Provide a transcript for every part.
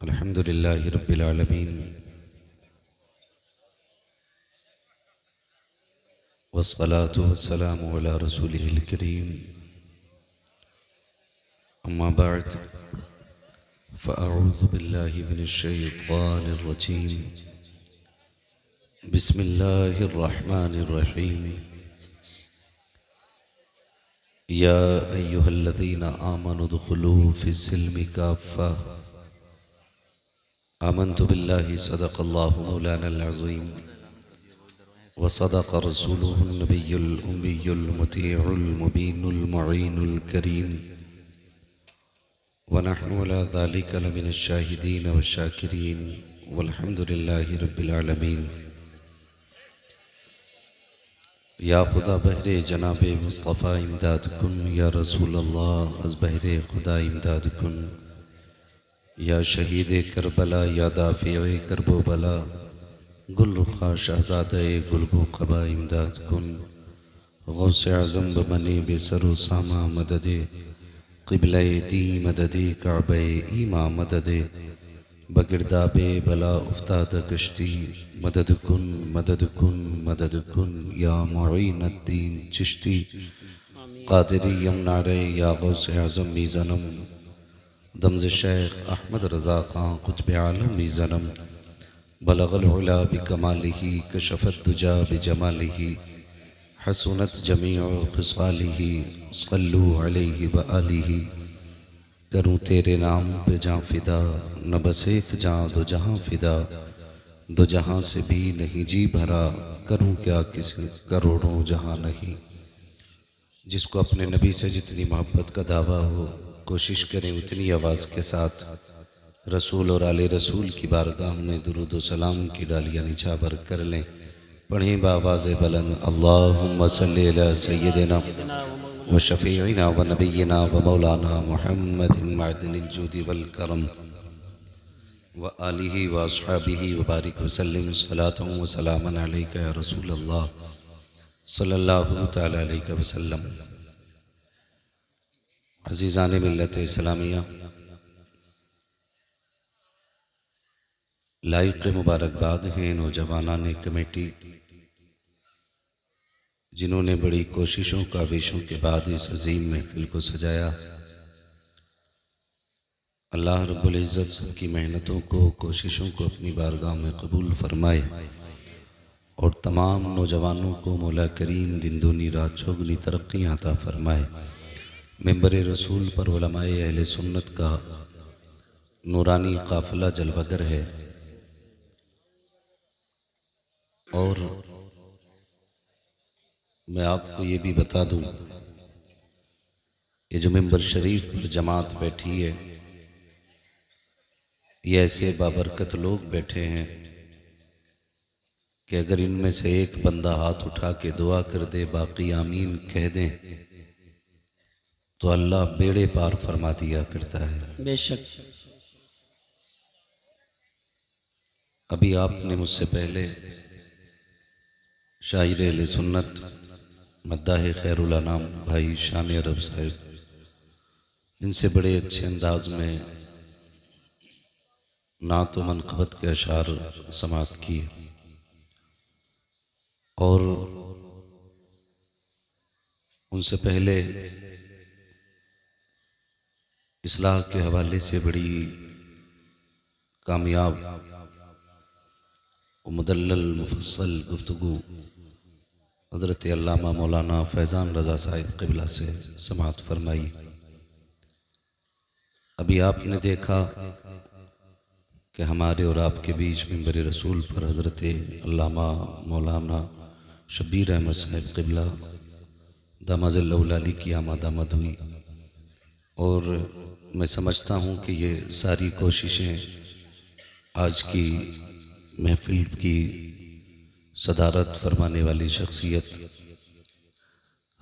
अल्हम्दुलिल्लाहि रब्बिल आलमीन वस्सलातु वस्सलामु अला रसूलिहिल करीम अम्मा बअद फ़अऊज़ु बिल्लाहि मिनश शैतानिर रजीम बिस्मिल्लाहिर रहमानिर रहीम या अय्युहल्लज़ीना आमनु दुख़ुलू फ़िस्सिल्मि काफ़्फ़ा आमन्तु बिल्लाहि सदक़ल्लाहु मौलानल अज़ीम व सदक़ रसूलुहुन नबियुल उम्मियुल मुतीउल मुबीनुल मुईनुल करीम व नहनु अला ज़ालिका लमिनश शाहिदीन व शाकिरीन वल्हम्दुलिल्लाहि रब्बिल आलमीन। या खुदा बहरे जनाबे मुस्तफ़ा इमदाद कुन, या रसूल अल्लाह अज़ बहरे खुदा इमदाद कुन, या शहीद करबला या दाफ़िए करबो बला गुल रुखा शहज़ादे गुलबो क़बा इमदाद कुन। गौसे आज़म बमने बेसरो सामा मददे क़िबले दी मददे काबे ईमा मददे बगिरदाबे बला उफ्ताद कश्ती मदद कुन मदद कुन मदद कुन या मुईनुद्दीन चिश्ती क़ादिरी यमनारे या गौसे आज़म मीज़नम दमज़ शेख अहमद रज़ा ख़ान क़ुत्ब आलम मीज़नम बलगल उला बिकमालिही कशफ़त दुजा बिजमालिही हसनत जमीउ ख़िसालिही सल्लु अलैहि व आलिही। करूँ तेरे नाम पे जाँ फ़िदा न बस एक जाँ दो जहाँ फ़िदा, दो जहाँ से भी नहीं जी भरा करूँ क्या किसी करोड़ों जहाँ नहीं। जिसको अपने नबी से जितनी मोहब्बत का दावा हो कोशिश करें उतनी आवाज़ के साथ रसूल और आले रसूल की बारगाह में दुरूद व सलाम की डालियाँ निछावर कर लें। पढ़ें बावाज़ बुलंद अल्लाहुम्मा सल्ली अला सय्यिदिना व शफ़ीइना व नबिय्यिना व मौलाना मुहम्मदिन मअदनिल जूदि वल करम व आलिहि व अस्हाबिहि व बारिक व सल्लिम सलातन व सलामन अलैका या रसूल अल्लाह सल्लल्लाहु तआला अलैहि वसल्लम। अज़ीज़ान मिल्लत इस्लामिया, लाइक़ मुबारकबाद हैं नौजवानान कमेटी जिन्होंने बड़ी कोशिशों काविशों के बाद इस अजीम महफिल को सजाया। अल्लाह रब्बुल इज़्ज़त सबकी मेहनतों को कोशिशों को अपनी बारगाह में कबूल फरमाए और तमाम नौजवानों को मौला करीम दिन दूनी रात चौगुनी तरक्की अता फरमाए। मिंबर रसूल पर उलमाए अहले सुन्नत का नूरानी काफ़िला जलवागर है और मैं आपको ये भी बता दूं, ये जो मिंबर शरीफ पर जमात बैठी है ये ऐसे बाबरकत लोग बैठे हैं कि अगर इनमें से एक बंदा हाथ उठा के दुआ कर दे बाकी आमीन कह दें तो अल्लाह बेड़े पार फरमा दिया करता है। बेशक अभी आपने मुझसे पहले शायर अहले सुन्नत मद्दाह खैरुल अनाम भाई शान अरब साहिब इनसे बड़े अच्छे अंदाज में नात व मनक़बत के अशार समात किए और उनसे पहले इस्लाह के हवाले से बड़ी कामयाब और मुदल्लल मुफस्सल गुफ्तगू हज़रत अल्लामा मौलाना फैज़ान रज़ा साहिब क़िबला से समात फरमाई। अभी आपने देखा कि हमारे और आपके बीच मिंबर रसूल पर हज़रत अल्लामा मौलाना शब्बीर अहमद साहिब क़िबला दामज़ल्लहुल की आमद हुई और मैं समझता हूँ कि ये सारी कोशिशें आज की महफिल की सदारत फरमाने वाली शख्सियत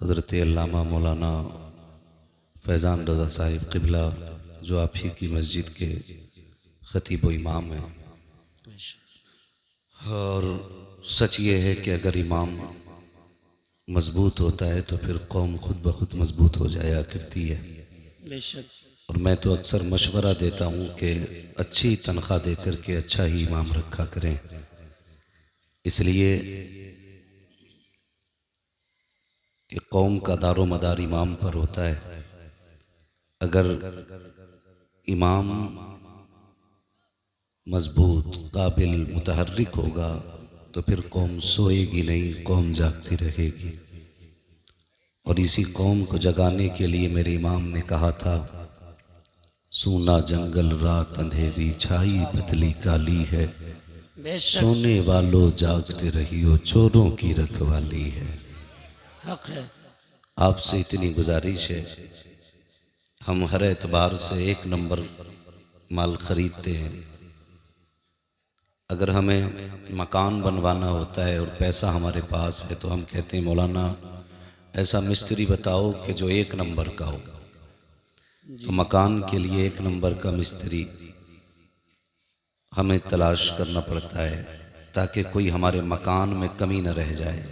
हज़रत अल्लामा मौलाना फैज़ान रज़ा साहिब क़िबला जो आप ही की मस्जिद के ख़तीब व इमाम हैं। और सच ये है कि अगर इमाम मजबूत होता है तो फिर कौम खुद ब खुद मजबूत हो जाया करती है। बेशक। और मैं तो अक्सर मशवरा देता हूँ कि अच्छी तनख्वाह दे कर के अच्छा ही इमाम रखा करें, इसलिए कि कौम का दारो मदार इमाम पर होता है। अगर इमाम मजबूत, काबिल, मुतहर्रिक होगा तो फिर कौम सोएगी नहीं, कौम जागती रहेगी। और इसी कौम को जगाने के लिए मेरे इमाम ने कहा था, सूना जंगल रात अंधेरी छाई पतली काली है, सोने वालों जागते रहियो चोरों की रखवाली है। हक है। आपसे इतनी गुजारिश है, हम हर एतबार से एक नंबर माल खरीदते हैं। अगर हमें मकान बनवाना होता है और पैसा हमारे पास है तो हम कहते हैं मौलाना ऐसा मिस्त्री बताओ कि जो एक नंबर का हो। तो मकान के लिए एक नंबर का मिस्त्री हमें तलाश करना पड़ता है ताकि कोई हमारे मकान में कमी न रह जाए।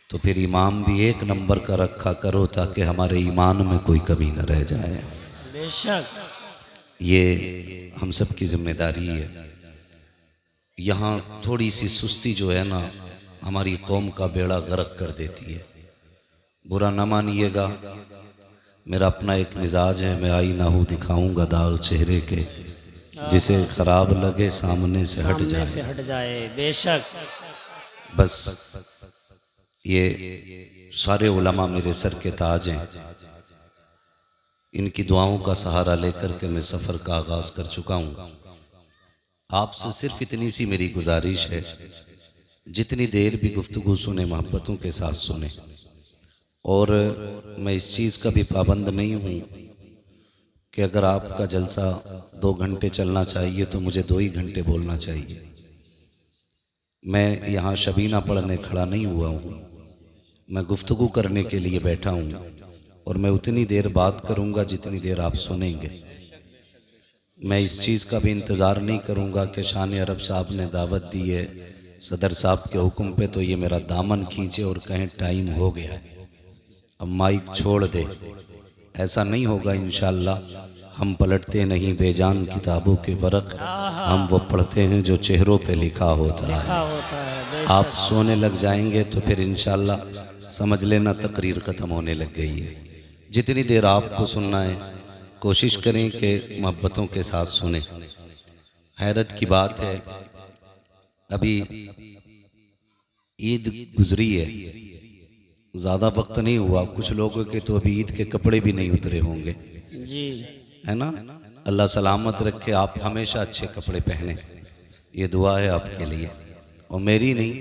तो फिर इमाम भी एक नंबर का रखा करो ताकि हमारे ईमान में कोई कमी न रह जाए। बेशक। ये हम सब की जिम्मेदारी है। यहाँ थोड़ी सी सुस्ती जो है ना हमारी कौम का बेड़ा गर्क कर देती है। बुरा न मानिएगा, मेरा अपना एक मिजाज है, मैं आई ना हूँ दिखाऊंगा दाग चेहरे के, जिसे खराब लगे सामने से हट जाए। बेशक। बस ये सारे उलमा मेरे सर के ताज हैं, इनकी दुआओं का सहारा लेकर के मैं सफ़र का आगाज़ कर चुका हूँ। आपसे सिर्फ इतनी सी मेरी गुजारिश है, जितनी देर भी गुफ्तगू सुने मोहब्बतों के साथ सुने। और मैं इस चीज़ का भी पाबंद नहीं हूँ कि अगर आपका जलसा 2 घंटे चलना चाहिए तो मुझे 2 ही घंटे बोलना चाहिए। मैं यहाँ शबीना पढ़ने खड़ा नहीं हुआ हूँ, मैं गुफ्तगू करने के लिए बैठा हूँ और मैं उतनी देर बात करूँगा जितनी देर आप सुनेंगे। मैं इस चीज़ का भी इंतज़ार नहीं करूँगा कि शान अरब साहब ने दावत दी है सदर साहब के हुक्म पे तो ये मेरा दामन खींचे और कहें टाइम हो गया है अब माइक छोड़ दे। ऐसा नहीं होगा इंशाअल्लाह। हम पलटते नहीं बेजान किताबों के वरक, हम वो पढ़ते हैं जो चेहरों पे लिखा होता है। आप सोने लग जाएंगे तो फिर इंशाअल्लाह समझ लेना तकरीर ख़त्म होने लग गई है। जितनी देर आपको सुनना है कोशिश करें कि मोहब्बतों के साथ सुने। हैरत की बात है, अभी ईद गुजरी है, ज़्यादा वक्त नहीं हुआ, कुछ लोगों के तो अभी ईद के कपड़े भी नहीं उतरे होंगे जी, है ना। अल्लाह सलामत रखे, आप हमेशा अच्छे कपड़े पहने, ये दुआ है आपके लिए और मेरी नहीं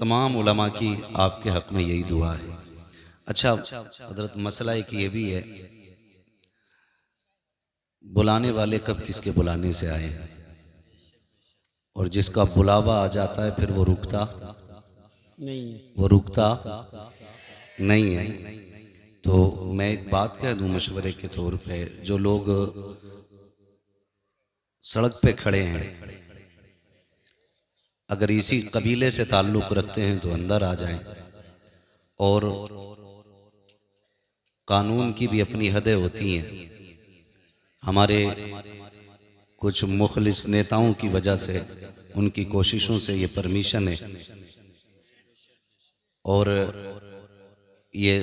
तमाम उलमा की आपके हक में यही दुआ है। अच्छा हजरत, मसला एक ये भी है, बुलाने वाले कब किसके बुलाने से आए हैं, और जिसका बुलावा आ जाता है फिर वो रुकता नहीं है। तो मैं एक बात कह दूं मशवरे के तौर पे, जो लोग सड़क पे खड़े हैं अगर इसी कबीले से ताल्लुक़ रखते हैं तो अंदर आ जाएं। और कानून की भी अपनी हदें होती हैं। हमारे कुछ मुखलिस नेताओं की वजह से, उनकी कोशिशों से ये परमिशन है। और ये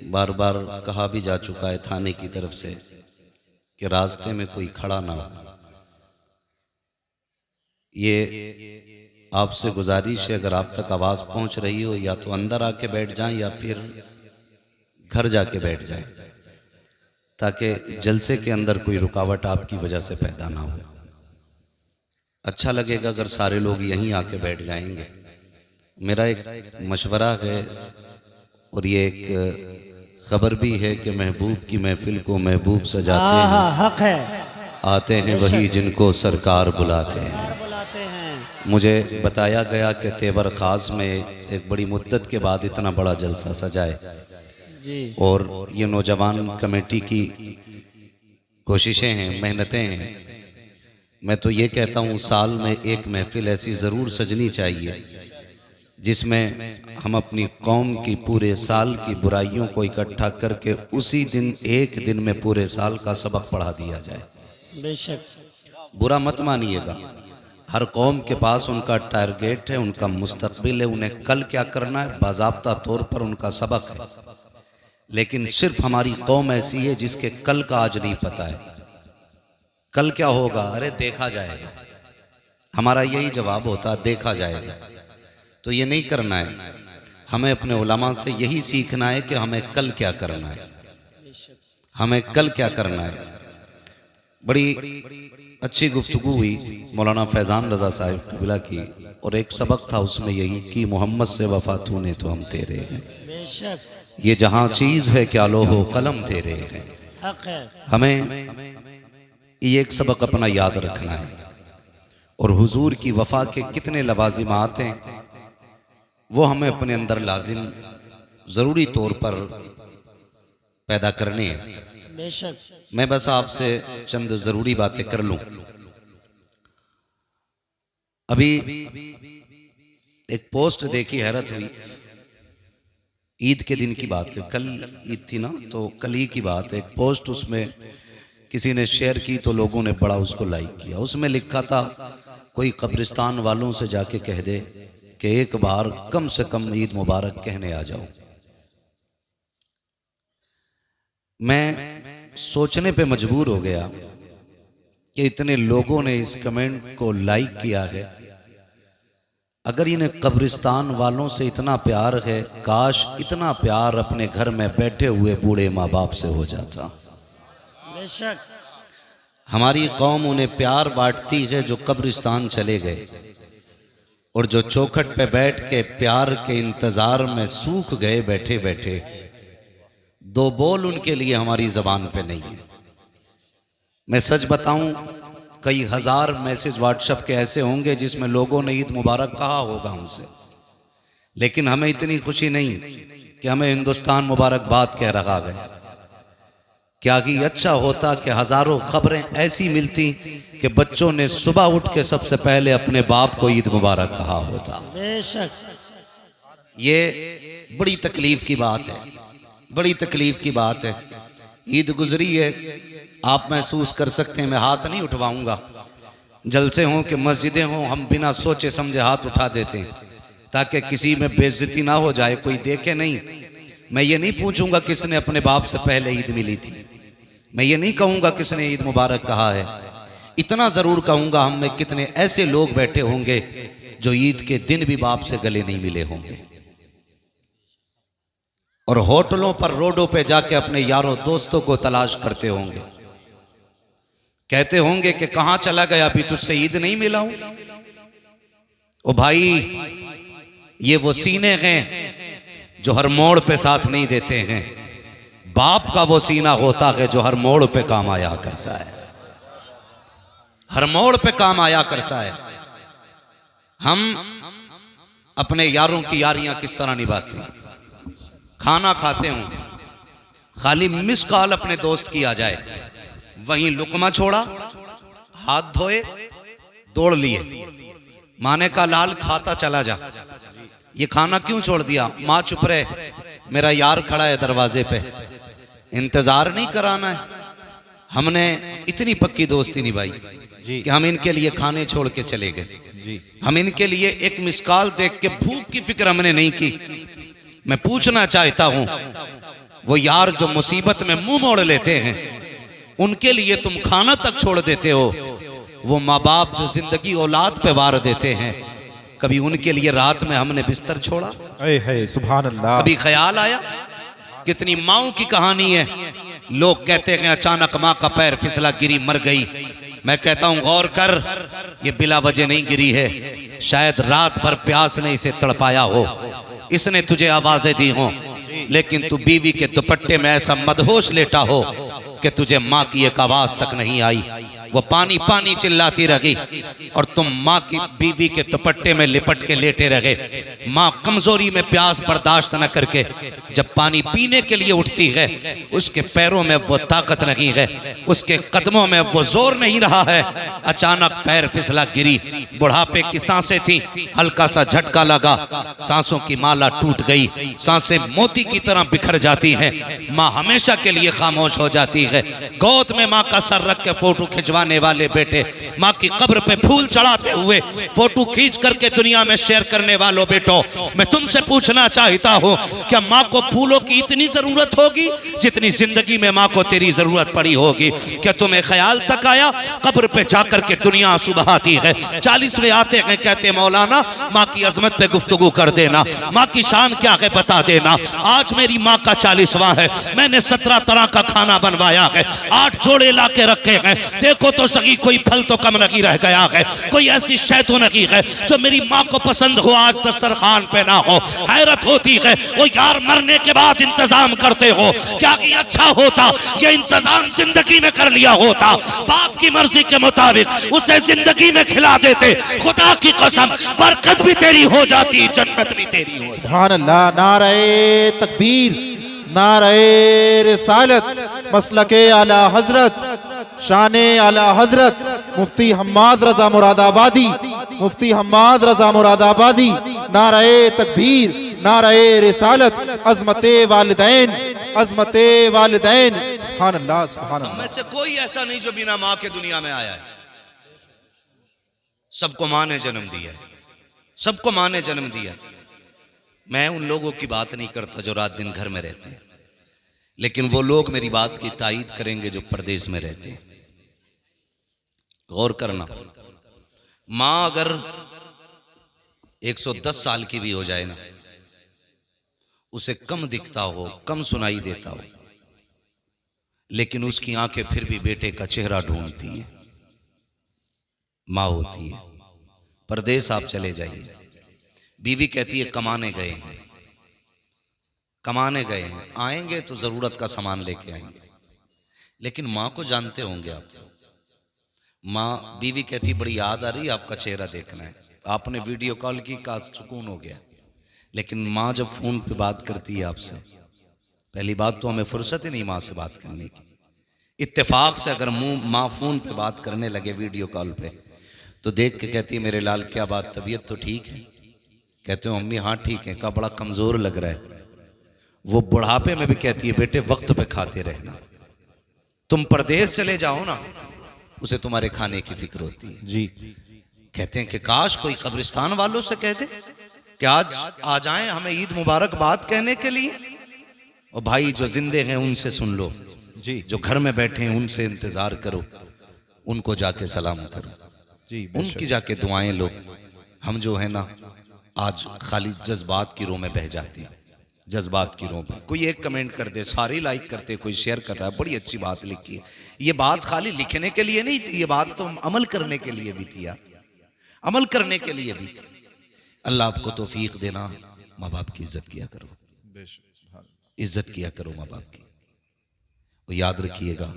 बार बार कहा भी जा चुका है थाने की तरफ से कि रास्ते में कोई खड़ा ना हो। ये आपसे गुजारिश है, अगर आप तक आवाज़ पहुंच रही हो या तो अंदर आके बैठ जाएं या फिर घर जाके बैठ जाएं, ताकि जलसे के अंदर कोई रुकावट आपकी वजह से पैदा ना हो। अच्छा लगेगा अगर सारे लोग यहीं आके बैठ जाएंगे। मेरा एक मशवरा है और ये एक खबर भी है कि महबूब की महफिल को महबूब सजाते हैं, हक है, आते हैं वही जिनको सरकार बुलाते हैं। मुझे बताया गया कि तेवर ख़ास में एक बड़ी मुद्दत के बाद इतना बड़ा जलसा सजाए जी। और ये नौजवान कमेटी की कोशिशें हैं, मेहनतें हैं मैं तो ये कहता हूँ साल में एक महफिल ऐसी ज़रूर सजनी चाहिए जिसमें हम अपनी कौम की पूरे साल की बुराइयों को इकट्ठा करके उसी दिन एक दिन में पूरे साल का सबक पढ़ा दिया जाए। बेशक। बुरा मत मानिएगा, हर कौम के पास उनका टारगेट है, उनका मुस्तकबिल है, उन्हें कल क्या करना है बाज़ाब्ता तौर पर उनका सबक है। लेकिन सिर्फ हमारी कौम ऐसी है जिसके कल का आज नहीं पता है। कल क्या होगा, अरे देखा जाएगा, हमारा यही जवाब होता है, देखा जाएगा। तो ये नहीं करना है, हमें अपने उलमा से यही सीखना है कि हमें कल क्या करना है, हमें कल क्या करना है। बड़ी अच्छी गुफ्तगू हुई मौलाना फैज़ान रज़ा साहिब कबिला की, और एक सबक था उसमें यही कि मोहम्मद से वफा तूने तो हम तेरे हैं, बेशक। ये जहाँ चीज़ है क्या लोहो कलम तेरे हैं। हक है। हमें ये एक सबक अपना याद रखना है, और हुजूर की वफा के कितने लवाजिमात हैं वो हमें अपने अंदर लाजिम ज़रूरी तौर पर पैदा करने हैं। बेशक। मैं बस आपसे चंद ज़रूरी बातें कर लूं। अभी एक पोस्ट देखी, हैरत हुई। ईद के दिन की बात है, कल ईद थी ना, तो कल ही की बात है। एक पोस्ट उसमें किसी ने शेयर की तो लोगों ने बड़ा उसको लाइक किया। उसमें लिखा था कोई कब्रिस्तान वालों से जाके कह दे कि एक बार कम से कम ईद मुबारक कहने आ जाओ। मैं सोचने पे मजबूर हो गया कि इतने लोगों ने इस कमेंट को लाइक किया है। अगर इन्हें कब्रिस्तान वालों से इतना प्यार है, काश इतना प्यार अपने घर में बैठे हुए बूढ़े माँ बाप से हो जाता। बेशक। हमारी कौम उन्हें प्यार बांटती है जो कब्रिस्तान चले गए, और जो चौखट पे बैठ के प्यार के इंतजार में सूख गए बैठे बैठे। दो बोल उनके लिए हमारी जबान पे नहीं है। मैं सच बताऊं, कई हजार मैसेज व्हाट्सएप के ऐसे होंगे जिसमें लोगों ने ईद मुबारक कहा होगा हमसे, लेकिन हमें इतनी खुशी नहीं कि हमें हिंदुस्तान मुबारकबाद कह रहा है। क्या कि अच्छा होता कि हजारों खबरें ऐसी मिलती कि बच्चों ने सुबह उठ के सबसे पहले अपने बाप को ईद मुबारक कहा होता। बेशक। ये बड़ी तकलीफ की बात है, बड़ी तकलीफ की बात है। ईद गुजरी है, आप महसूस कर सकते हैं, मैं हाथ नहीं उठवाऊंगा। जलसे हों कि मस्जिदें हों, हम बिना सोचे समझे हाथ उठा देते हैं ताकि किसी में बेइज्जती ना हो जाए, कोई देखे नहीं। मैं ये नहीं पूछूंगा किसने अपने बाप से पहले ईद मिली थी, मैं ये नहीं कहूँगा किसने ईद मुबारक कहा है। इतना ज़रूर कहूँगा हम में कितने ऐसे लोग बैठे होंगे जो ईद के दिन भी बाप से गले नहीं मिले होंगे, और होटलों पर रोडों पे जाके अपने यारों दोस्तों को तलाश करते होंगे, कहते होंगे कि कहाँ चला गया, अभी तुझसे ईद नहीं मिला हूं। ओ भाई, ये वो सीने हैं जो हर मोड़ पे साथ नहीं देते हैं। बाप का वो सीना होता है जो हर मोड़ पे काम आया करता है, हर मोड़ पे काम आया करता है। हम अपने यारों की यारियां किस तरह निभाते हैं। खाना खाते हूं, खाली मिस कॉल अपने दोस्त की आ जाए, वहीं लुकमा छोड़ा, हाथ धोए, दौड़ लिए, माने का लाल खाता चला जा। ये खाना क्यों छोड़ दिया? माँ चुप रहे, मेरा यार खड़ा है दरवाजे पे, इंतजार नहीं कराना है। हमने इतनी पक्की दोस्ती निभाई कि हम इनके लिए खाने छोड़ के चले गए। हम इनके लिए एक मिस कॉल देख के भूख की फिक्र हमने नहीं की। मैं पूछना चाहता हूं, वो यार जो मुसीबत में मुंह मोड़ लेते हैं, उनके लिए तुम खाना तक छोड़ देते हो। वो माँ बाप जो जिंदगी औलाद पे वार देते हैं, कभी उनके लिए रात में हमने बिस्तर छोड़ा? सुभान अल्लाह। कभी ख्याल आया? कितनी माओं की कहानी है। लोग कहते हैं अचानक माँ का पैर फिसला, गिरी, मर गई। मैं कहता हूं गौर कर, ये बिला वजह नहीं गिरी है। शायद रात भर प्यास ने इसे तड़पाया हो, इसने तुझे आवाजें दी हो, लेकिन तू बीवी के दुपट्टे में ऐसा मदहोश लेटा हो कि तुझे माँ की एक आवाज तक नहीं आई। वो पानी पानी चिल्लाती रही और तुम माँ की बीवी के दुपट्टे में लिपट के लेटे रहे। माँ कमजोरी में प्यास बर्दाश्त न करके जब पानी पीने के लिए उठती है, उसके पैरों में वो ताकत नहीं है, उसके कदमों में वो जोर नहीं रहा है। अचानक पैर फिसला गिरी। बुढ़ापे की सांसें थी, हल्का सा झटका लगा, सांसों की माला टूट गई, सांसें मोती की तरह बिखर जाती हैं। माँ हमेशा के लिए खामोश हो जाती है। गोद में माँ का सर रख के फोटो खिंचवाने वाले बेटे, माँ की कब्र पे फूल चढ़ाते हुए फोटो खींच करके दुनिया में शेयर करने वालों बेटो, मैं तुमसे पूछना चाहता हूँ, क्या माँ को फूलों की इतनी जरूरत होगी जितनी जिंदगी में माँ को तेरी जरूरत पड़ी होगी? क्या तुम्हें ख्याल तक आया कब्र पे जाकर के दुनिया आंसू बहाती है? 40वें आते हैं, कहते मौलाना माँ की अजमत पे गुफ्तगू कर देना, माँ की शान क्या है बता देना। आज मेरी माँ का 40वां है, मैंने 17 तरह का खाना बनवाया है, 8 जोड़े ला के रखे हैं, देखो तो सही कोई फल तो कम नहीं रह गया है, कोई ऐसी शय तो नहीं है जो मेरी माँ को पसंद हो आज दस्तरखान पे ना हो। हैरत होती है, वो यार मरने के बाद इंतजाम करते हो, क्या ये अच्छा होता ये इंतजाम जिंदगी में कर लिया होता, बाप की मर्जी के मुताबिक उसे जिंदगी में खिला देते, खुदा की कसम बरकत भी तेरी हो जाती, जन्नत भी तेरी हो जाती। सुभान अल्लाह। नारे तकबीर, नारे रिसालत, मसलके आला हजरत, शाने आला हजरत मुफ्ती हम्माद रजा मुरादाबादी, मुफ्ती हम्माद रजा मुरादाबादी। नारे तकबीर, नारे रिसालत, अजमते वालिदैन, अजमते वालिदैन। सुभान अल्लाह, सुभान अल्लाह। में से कोई ऐसा नहीं जो बिना माँ के दुनिया में आया है। सबको माँ ने जन्म दिया है, सबको माँ ने जन्म दिया। मैं उन लोगों की बात नहीं करता जो रात दिन घर में रहते हैं, लेकिन वो लोग मेरी बात की तायीद करेंगे जो परदेश में रहते हैं। गौर करना, माँ अगर 110 साल की भी हो जाए ना, उसे कम दिखता हो, कम सुनाई देता हो, लेकिन उसकी आंखें फिर भी बेटे का चेहरा ढूंढती हैं। माँ होती है। परदेश आप चले जाइए, बीवी कहती है कमाने गए हैं, कमाने गए हैं, आएंगे तो जरूरत का सामान लेके आएंगे। लेकिन माँ को जानते होंगे आप, माँ बीवी कहती बड़ी याद आ रही है, आपका चेहरा देखना है, आपने वीडियो कॉल की, का सुकून हो गया। लेकिन माँ जब फोन पे बात करती है आपसे, पहली बात तो हमें फुर्सत ही नहीं माँ से बात करने की। इत्तेफाक से अगर माँ फोन पे बात करने लगे वीडियो कॉल पे, तो देख के कहती है मेरे लाल क्या बात, तबीयत तो ठीक है? कहते हो अम्मी हाँ ठीक है। का बड़ा कमजोर लग रहा है। वो बुढ़ापे में भी कहती है बेटे वक्त पे खाते रहना, तुम परदेश चले जाओ ना, उसे तुम्हारे खाने की फिक्र होती है। जी। कहते हैं कि काश कोई कब्रिस्तान वालों से कह दे कि आज आ जाएं हमें ईद मुबारक बात कहने के लिए। और भाई जो जिंदे हैं उनसे सुन लो जी, जो घर में बैठे हैं उनसे इंतजार करो, उनको जाके सलाम करो जी, उनकी जाके दुआएं लो। हम जो है ना आज खाली जज्बात की रो में बह जाती हैं, जज्बात की रो में। कोई एक कमेंट कर दे, सारे लाइक करते, कोई शेयर कर रहा है, बड़ी अच्छी बात लिखी है। ये बात खाली लिखने के लिए नहीं थी, ये बात तो अमल करने के लिए भी थी यार, अमल करने के लिए भी थी। अल्लाह आपको तौफीक देना। माँ बाप की इज्जत किया करो, इज्जत किया करो माँ बाप की। और याद रखिएगा,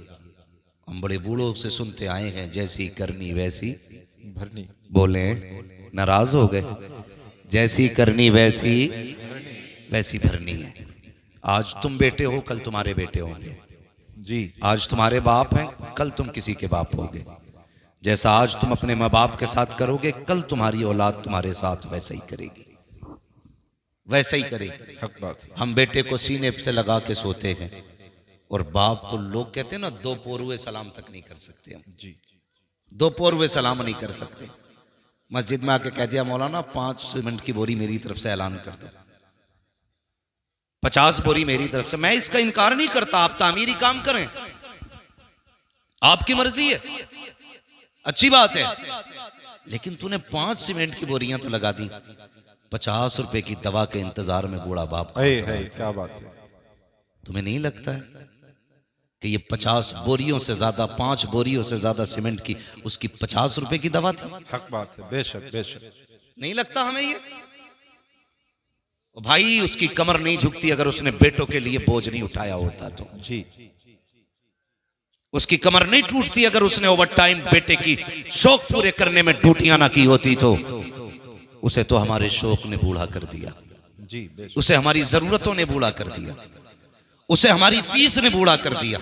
हम बड़े बूढ़ों से सुनते आए हैं जैसी करनी वैसी भरनी। बोले नाराज हो गए, जैसी करनी वैसी वैसी भरनी है। आज तुम बेटे हो, कल तुम्हारे बेटे होंगे जी। आज तुम्हारे बाप हैं, कल तुम किसी के बाप होगे। जैसा आज तुम अपने माँ बाप के साथ करोगे, कल तुम्हारी औलाद तुम्हारे साथ वैसा ही करेगी, वैसा ही करेगी। हक बात। हम बेटे को सीने से लगा के सोते हैं, और बाप को लोग कहते हैं ना 2 पोरुए सलाम तक नहीं कर सकते हम जी। 2 पोरुए सलाम नहीं कर सकते। मस्जिद में आके कह दिया मौलाना 5 सीमेंट की बोरी मेरी तरफ से ऐलान कर दो, 50 बोरी मेरी तरफ से। मैं इसका इनकार नहीं करता, आप तामीरी काम करें, आपकी मर्जी है, अच्छी बात है। लेकिन तूने 5 सीमेंट की बोरियां तो लगा दी, 50 रुपए की दवा के इंतजार में बूढ़ा बाप। क्या बात है। तुम्हें नहीं लगता है कि ये 50 बोरियों से ज्यादा, 5 बोरियों से ज्यादा सीमेंट की उसकी 50 रुपए की दवा थी? हक बात है, बेशक बेशक। नहीं लगता हमें ये? भाई उसकी कमर नहीं झुकती अगर उसने बेटों के लिए बोझ नहीं उठाया होता तो। जी। उसकी कमर नहीं टूटती अगर उसने ओवर टाइम बेटे की शौक पूरे करने में ड्यूटियां ना की होती तो। उसे तो हमारे शौक ने बूढ़ा कर दिया जी, उसे हमारी जरूरतों ने बूढ़ा कर दिया, उसे हमारी फीस ने बूढ़ा कर दिया,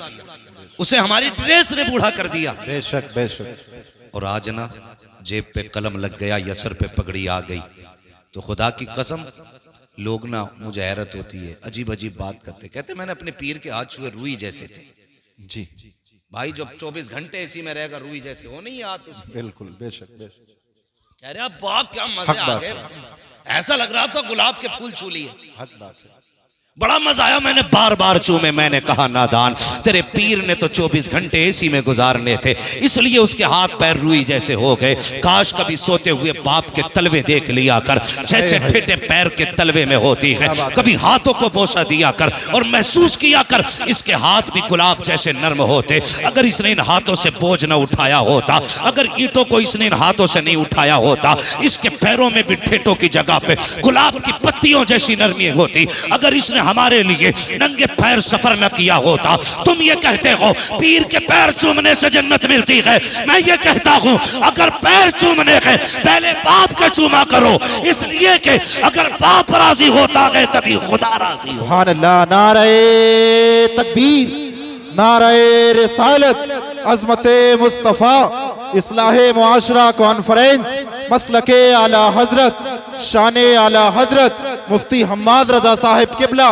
उसे हमारी ड्रेस ने बूढ़ा कर दिया। बेशक बेशक। और आज ना जेब पे कलम लग गया या सर पे पगड़ी आ गई तो खुदा की कसम लोग ना, मुझे हैरत होती है, अजीब अजीब बात करते, कहते मैंने अपने पीर के हाथ छुए रुई जैसे थे। जी भाई जब 24 घंटे एसी में रहेगा रुई जैसे हो नहीं हाथ उसके। बिल्कुल बेशक बेशक। कह रहे वाह क्या मजे आ गए, ऐसा लग रहा था गुलाब के फूल छू लिए। हक बात है। बड़ा मजा आया, मैंने बार बार चूमे। मैंने कहा नादान, तेरे पीर ने तो 24 घंटे एसी में गुजारने थे, इसलिए उसके हाथ पैर रुई जैसे हो गए। काश कभी सोते हुए बाप के तलवे देख लिया कर, छह छह ठेठे पैर के तलवे में होती है। कभी हाथों को बोसा दिया कर और महसूस किया कर इसके हाथ भी गुलाब जैसे नर्म होते। अगर इसने इन हाथों से बोझ न उठाया होता, अगर ईंटों को इसने इन हाथों से नहीं उठाया होता, इसके पैरों में भी ठेठों की जगह पे गुलाब की पत्तियों जैसी नरमी होती। अगर इसने हमारे लिए नंगे पैर सफर न किया होता। तुम ये कहते हो पीर के पैर चूमने से जन्नत मिलती है, मैं ये कहता हूं अगर पैर चूमने के पहले बाप के चूमा करो, इसलिए कि अगर बाप राजी होता है तभी खुदा राजी हो। सुभान अल्लाह। नारे तकबीर, नारे रिसालत, अज़मते मुस्तफ़ा, इस्लाहे मुआशरा कॉन्फ्रेंस, मसलके आला हजरत, शाने आला हजरत मुफ्ती हम्माद रजा साहिब किबला,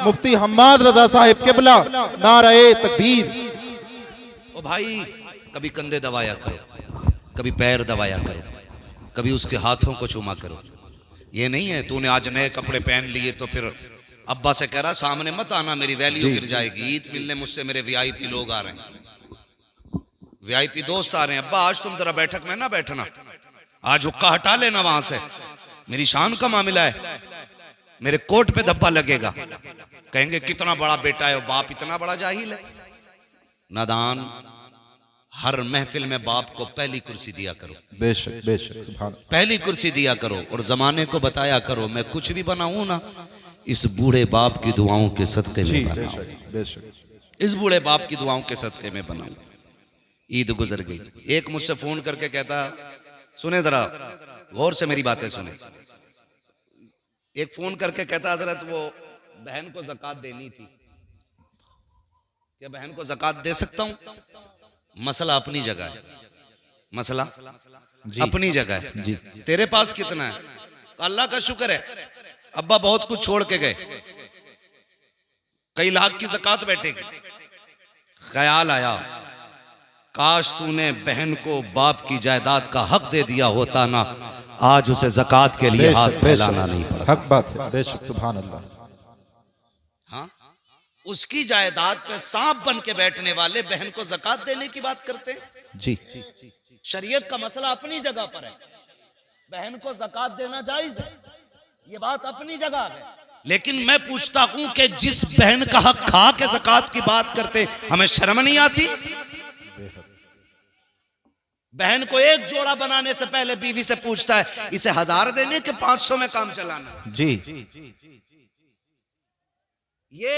मुफ्ती हम्माद रजा साहिब किबला। नारे तकबीर। ओ भाई कभी कंधे दबाया करो, कभी पैर दबाया करो, कभी उसके हाथों को चूमा करो। ये नहीं है तूने आज नए कपड़े पहन लिए तो फिर अब्बा से कह रहा सामने मत आना, मेरी वैल्यू गिर जाएगी। ईद मिलने मुझसे मेरे वीआईपी लोग आ रहे हैं, वीआईपी दोस्त आ रहे हैं। अब्बा आज तुम जरा बैठक में ना बैठना, आज हुक्का हटा लेना वहां से, मेरी शान का मामला है, मेरे कोट पे धब्बा लगेगा। कहेंगे कितना बड़ा बेटा है, बाप इतना बड़ा जाहिल है। नादान, हर महफिल में बाप को पहली कुर्सी दिया करो। बेशक बेशक। सुभान। पहली कुर्सी दिया करो और जमाने को बताया करो मैं कुछ भी बनाऊं ना, इस बूढ़े बाप की दुआओं के सदके में बनाऊं, बेशक बेशक। इस बूढ़े बाप की दुआओं के सदके में बनाऊं। ईद गुजर गई, एक मुझसे फोन करके कहता, सुने जरा गौर से मेरी बातें सुने, एक फोन करके कहता हजरत वो बहन को ज़कात देनी थी, क्या बहन को ज़कात दे सकता हूं? मसला अपनी जगह है, मसला अपनी जगह है जी। तेरे पास कितना है? अल्लाह का शुक्र है अब्बा बहुत कुछ छोड़ के गए, कई लाख की ज़कात बैठेगी। ख्याल आया काश तूने बहन को बाप की जायदाद का हक दे दिया होता ना, आज उसे ज़कात के लिए हाथ फैलाना नहीं पड़ता। हक बात है। बेशक। सुभान अल्लाह। हाँ, उसकी जायदाद पे सांप बन के बैठने वाले बहन को ज़कात देने की बात करते हैं जी। शरीयत का मसला अपनी जगह पर है, बहन को ज़कात देना जायज है, ये बात अपनी जगह है। लेकिन मैं पूछता हूं कि जिस बहन का हक खा के ज़कात की बात करते हमें शर्म नहीं आती? बहन को एक जोड़ा बनाने से पहले बीवी से पूछता है इसे 1000 देने के 500 में काम चलाना जी। ये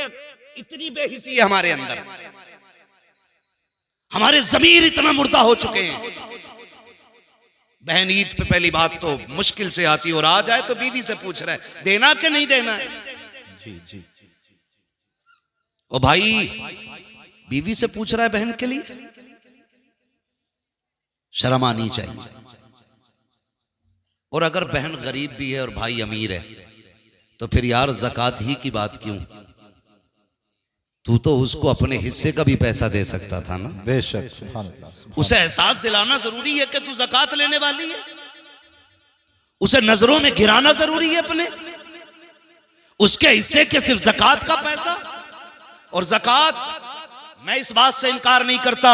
इतनी बेहिसी है हमारे अंदर, हमारे ज़मीर इतना मुर्दा हो चुके हैं। बहन ईद पे पहली बात तो मुश्किल से आती और आ जाए तो बीवी से पूछ रहा है देना कि नहीं देना है। जी जी। ओ भाई बीवी से पूछ रहा है बहन के लिए, शर्म आनी चाहिए। और अगर बहन गरीब भी है और भाई अमीर है तो फिर यार ज़कात ही की बात क्यों? तू तो उसको अपने हिस्से का भी पैसा दे सकता था ना। बेशक। सुभान अल्लाह। उसे एहसास दिलाना जरूरी है कि तू ज़कात लेने वाली है, उसे नजरों में गिराना जरूरी है अपने, उसके हिस्से के सिर्फ ज़कात का पैसा। और ज़कात मैं इस बात से इनकार नहीं करता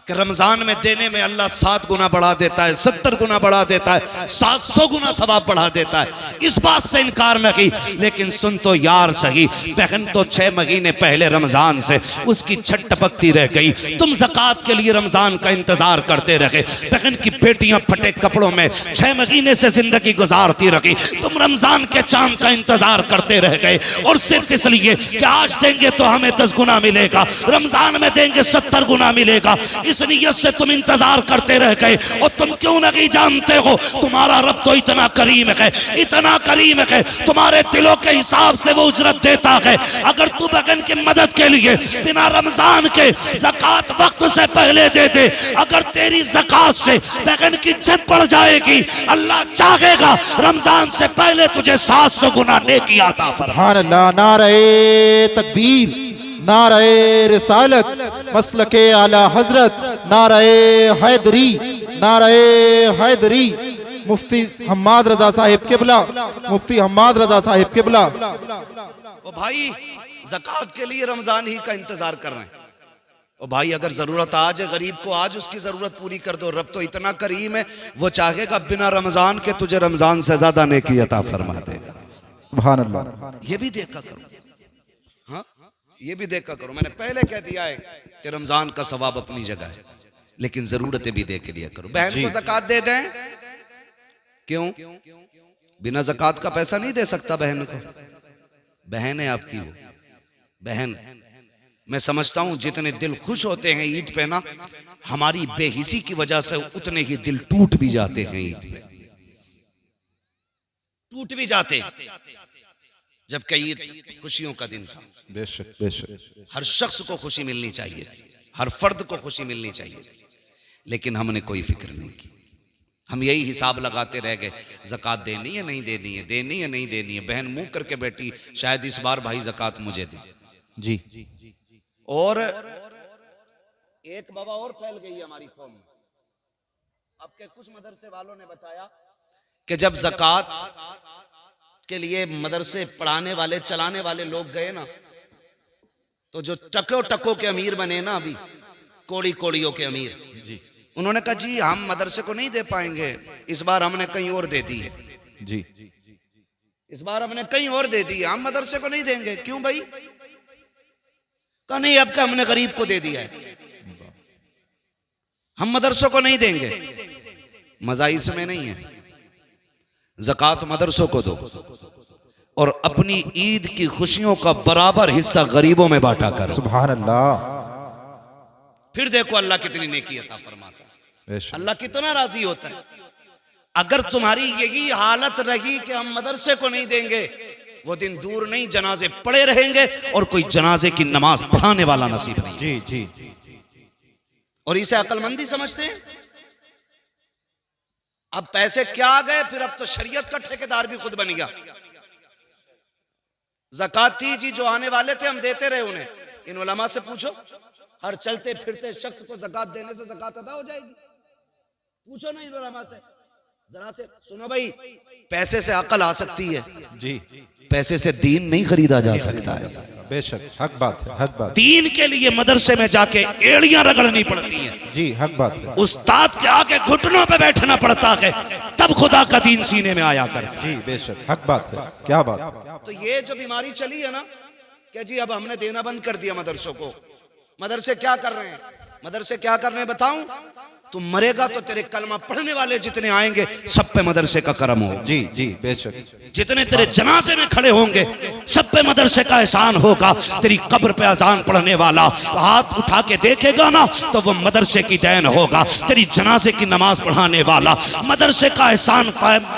कि रमजान में देने में अल्लाह 7 गुना बढ़ा देता है, 70 गुना बढ़ा देता है, 700 गुना सवाब बढ़ा देता है, इस बात से इनकार न की। लेकिन सुन तो यार सही, बहन तो 6 महीने पहले रमजान से उसकी छट टपकती रह गई, तुम ज़कात के लिए रमजान का इंतजार करते रहे। बहन की बेटियां फटे कपड़ों में 6 महीने से जिंदगी गुजारती रही, तुम रमजान के चांद का इंतजार करते रह गए। और सिर्फ इसलिए कि आज देंगे तो हमें 10 गुना मिलेगा, रमजान में देंगे 70 गुना मिलेगा। इस नियत से तुम इंतजार करते रह गए। और तुम क्यों नहीं जानते हो तुम्हारा रब तो इतना करीम है, इतना करीम है, तुम्हारे दिलों के हिसाब से वो उजरत देता है। अगर तू बहन की मदद के लिए बिना रमजान के ज़कात वक्त से पहले दे दे, अगर तेरी ज़कात से बहन की इज्जत बढ़ जाएगी, अल्लाह चाहेगा रमजान से पहले तुझे 700 गुना नेकी अता फरमाए। सुभान अल्लाह। नारे तकबीर, नारे रिसालत, मसलके आला हजरत, नारे हैदरी, नारे हैदरी। मुफ्ती हम्माद रजा साहिब किबला, मुफ्ती हम्माद रजा साहिब किबला। ओ भाई ज़कात के लिए रमजान ही का इंतजार कर रहे हैं। ओ भाई अगर जरूरत आज है गरीब को, आज उसकी जरूरत पूरी कर दो। रब तो इतना करीम है, वो चाहेगा बिना रमजान के तुझे रमजान से ज्यादा नेकी अता फरमा देगा। सुभान अल्लाह। ये भी देखा करो, हाँ ये भी देखा करो। मैंने पहले कह दिया है कि रमजान का सवाब अपनी जगह है, लेकिन जरूरतें भी देख लिया करो। बहन को ज़कात दे दें, क्यों? बिना ज़कात का पैसा नहीं दे सकता बहन को। बहन है आपकी वो बहन। मैं समझता हूं जितने दिल खुश होते हैं ईद पे ना, हमारी बेहिसी की वजह से उतने ही दिल टूट भी जाते हैं ईद पे, टूट भी जाते, जबकि ईद खुशियों का दिन था। बेशक बेशक। हर शख्स को खुशी मिलनी चाहिए थी, हर फर्द को खुशी मिलनी चाहिए थी, लेकिन हमने कोई फिक्र नहीं की। हम यही हिसाब लगाते रह गए, ज़कात देनी है नहीं देनी है, देनी है नहीं देनी है। बहन मुंह करके बैठी, शायद इस बार भाई ज़कात मुझे दे। जी। और एक बाबा और फैल गई है हमारी कौम में। अब के कुछ मदरसे वालों ने बताया कि जब ज़कात के लिए मदरसे पढ़ाने वाले चलाने वाले लोग गए ना, तो जो टको टको के अमीर बने ना, अभी कोड़ी कोड़ियों के अमीर जी, उन्होंने कहा जी हम मदरसे को नहीं दे पाएंगे, इस बार हमने कहीं और दे दी है जी, इस बार हमने कहीं और दे दी है, हम मदरसे को नहीं देंगे। क्यों भाई? कहा नहीं, अब का हमने गरीब को दे दिया है, हम मदरसों को नहीं देंगे। मजा इसमें नहीं है, ज़कात मदरसों को दो और अपनी ईद की खुशियों का बराबर हिस्सा गरीबों में बांटा करो। सुभान अल्लाह। फिर देखो अल्लाह कितनी नेकी अता फरमाता है, अल्लाह कितना राजी होता है। अगर तुम्हारी यही हालत रही कि हम मदरसे को नहीं देंगे, वो दिन दूर नहीं, जनाजे पड़े रहेंगे और कोई जनाजे की नमाज पढ़ाने वाला नसीब नहीं। जी जी। और इसे अक्लमंदी समझते हैं। अब पैसे क्या आ गए, फिर अब तो शरीयत का ठेकेदार भी खुद बन गया। ज़काती जी जो आने वाले थे हम देते रहे उन्हें। इन उलमा से पूछो, हर चलते फिरते शख्स को ज़कात देने से ज़कात अदा हो जाएगी? पूछो ना इन उलमा से, जरा से सुनो भाई, पैसे से अकल आ सकती है जी, पैसे से दीन नहीं खरीदा जा सकता है। बेशक, हक बात है, हक बात। दीन के लिए मदरसे में जाके एड़ियां रगड़नी पड़ती हैं जी, हक बात है। उस्ताद के आगे घुटनों पे बैठना पड़ता है, तब खुदा का दीन सीने में आया करता है। जी बेशक, हक बात है, क्या बात। तो ये जो बीमारी चली है ना कि जी अब हमने देना बंद कर दिया मदरसों को। मदरसे क्या कर रहे हैं? मदरसे क्या कर रहे हैं बताऊं? तुम मरेगा तो तेरे कलमा पढ़ने वाले जितने आएंगे सब पे मदरसे का करम हो। जी जी बेशक। जितने तेरे जनाजे में खड़े होंगे सब पे मदरसे का एहसान होगा। तेरी कब्र पे अजान पढ़ने वाला हाथ उठा के देखेगा ना तो वो मदरसे की देन होगा। तेरी जनाजे की नमाज पढ़ाने वाला मदरसे का एहसान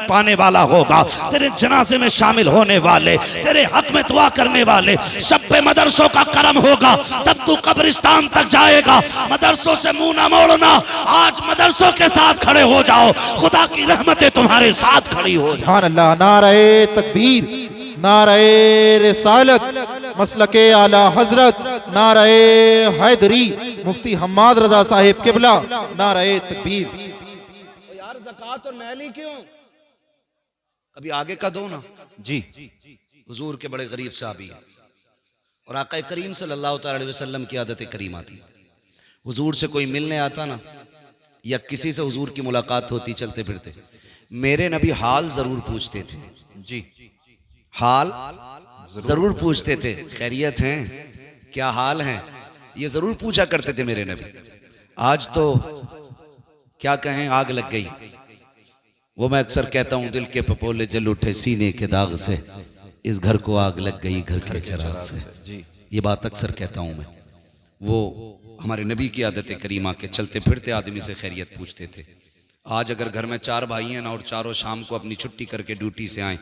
पाने वाला होगा। तेरे जनाजे में शामिल होने वाले, तेरे हक में दुआ करने वाले सब पे मदरसों का करम होगा। तब तू कब्रिस्तान तक जाएगा। मदरसों से मुंह ना मोड़ना, आज मदरसों के साथ खड़े हो जाओ, खुदा की रहमतें तुम्हारे साथ खड़ी हो। सुभान अल्लाह। नारे तकबीर, नारे रिसालत, मसलके आला हजरत, नारे हैदरी, मुफ्ती हम्माद रजा साहिब किबला, नारे तकबीर। यार ज़कात और महली क्यों? कभी आगे का दो ना। जी, हुजूर के बड़े गरीब साहबी और आका करीम सल्लल्लाहु अलैहि वसल्लम की आदत करीमा थी। हुजूर से कोई मिलने आता ना या किसी से हुजूर की मुलाकात होती चलते फिरते, मेरे नबी हाल जरूर पूछते थे। जी, हाल जरूर पूछते थे, खैरियत हैं, क्या हाल है, ये जरूर पूछा करते थे मेरे नबी। आज तो क्या कहें, आग लग गई। वो मैं अक्सर कहता हूं, दिल के पपोले जल उठे सीने के दाग से, इस घर को आग लग गई घर के चिराग से। ये बात अक्सर कहता हूं मैं। वो हमारे नबी की आदत करीमा के चलते फिरते आदमी से खैरियत पूछते थे। आज अगर घर में 4 भाई हैं ना और चारों शाम को अपनी छुट्टी करके ड्यूटी से आए,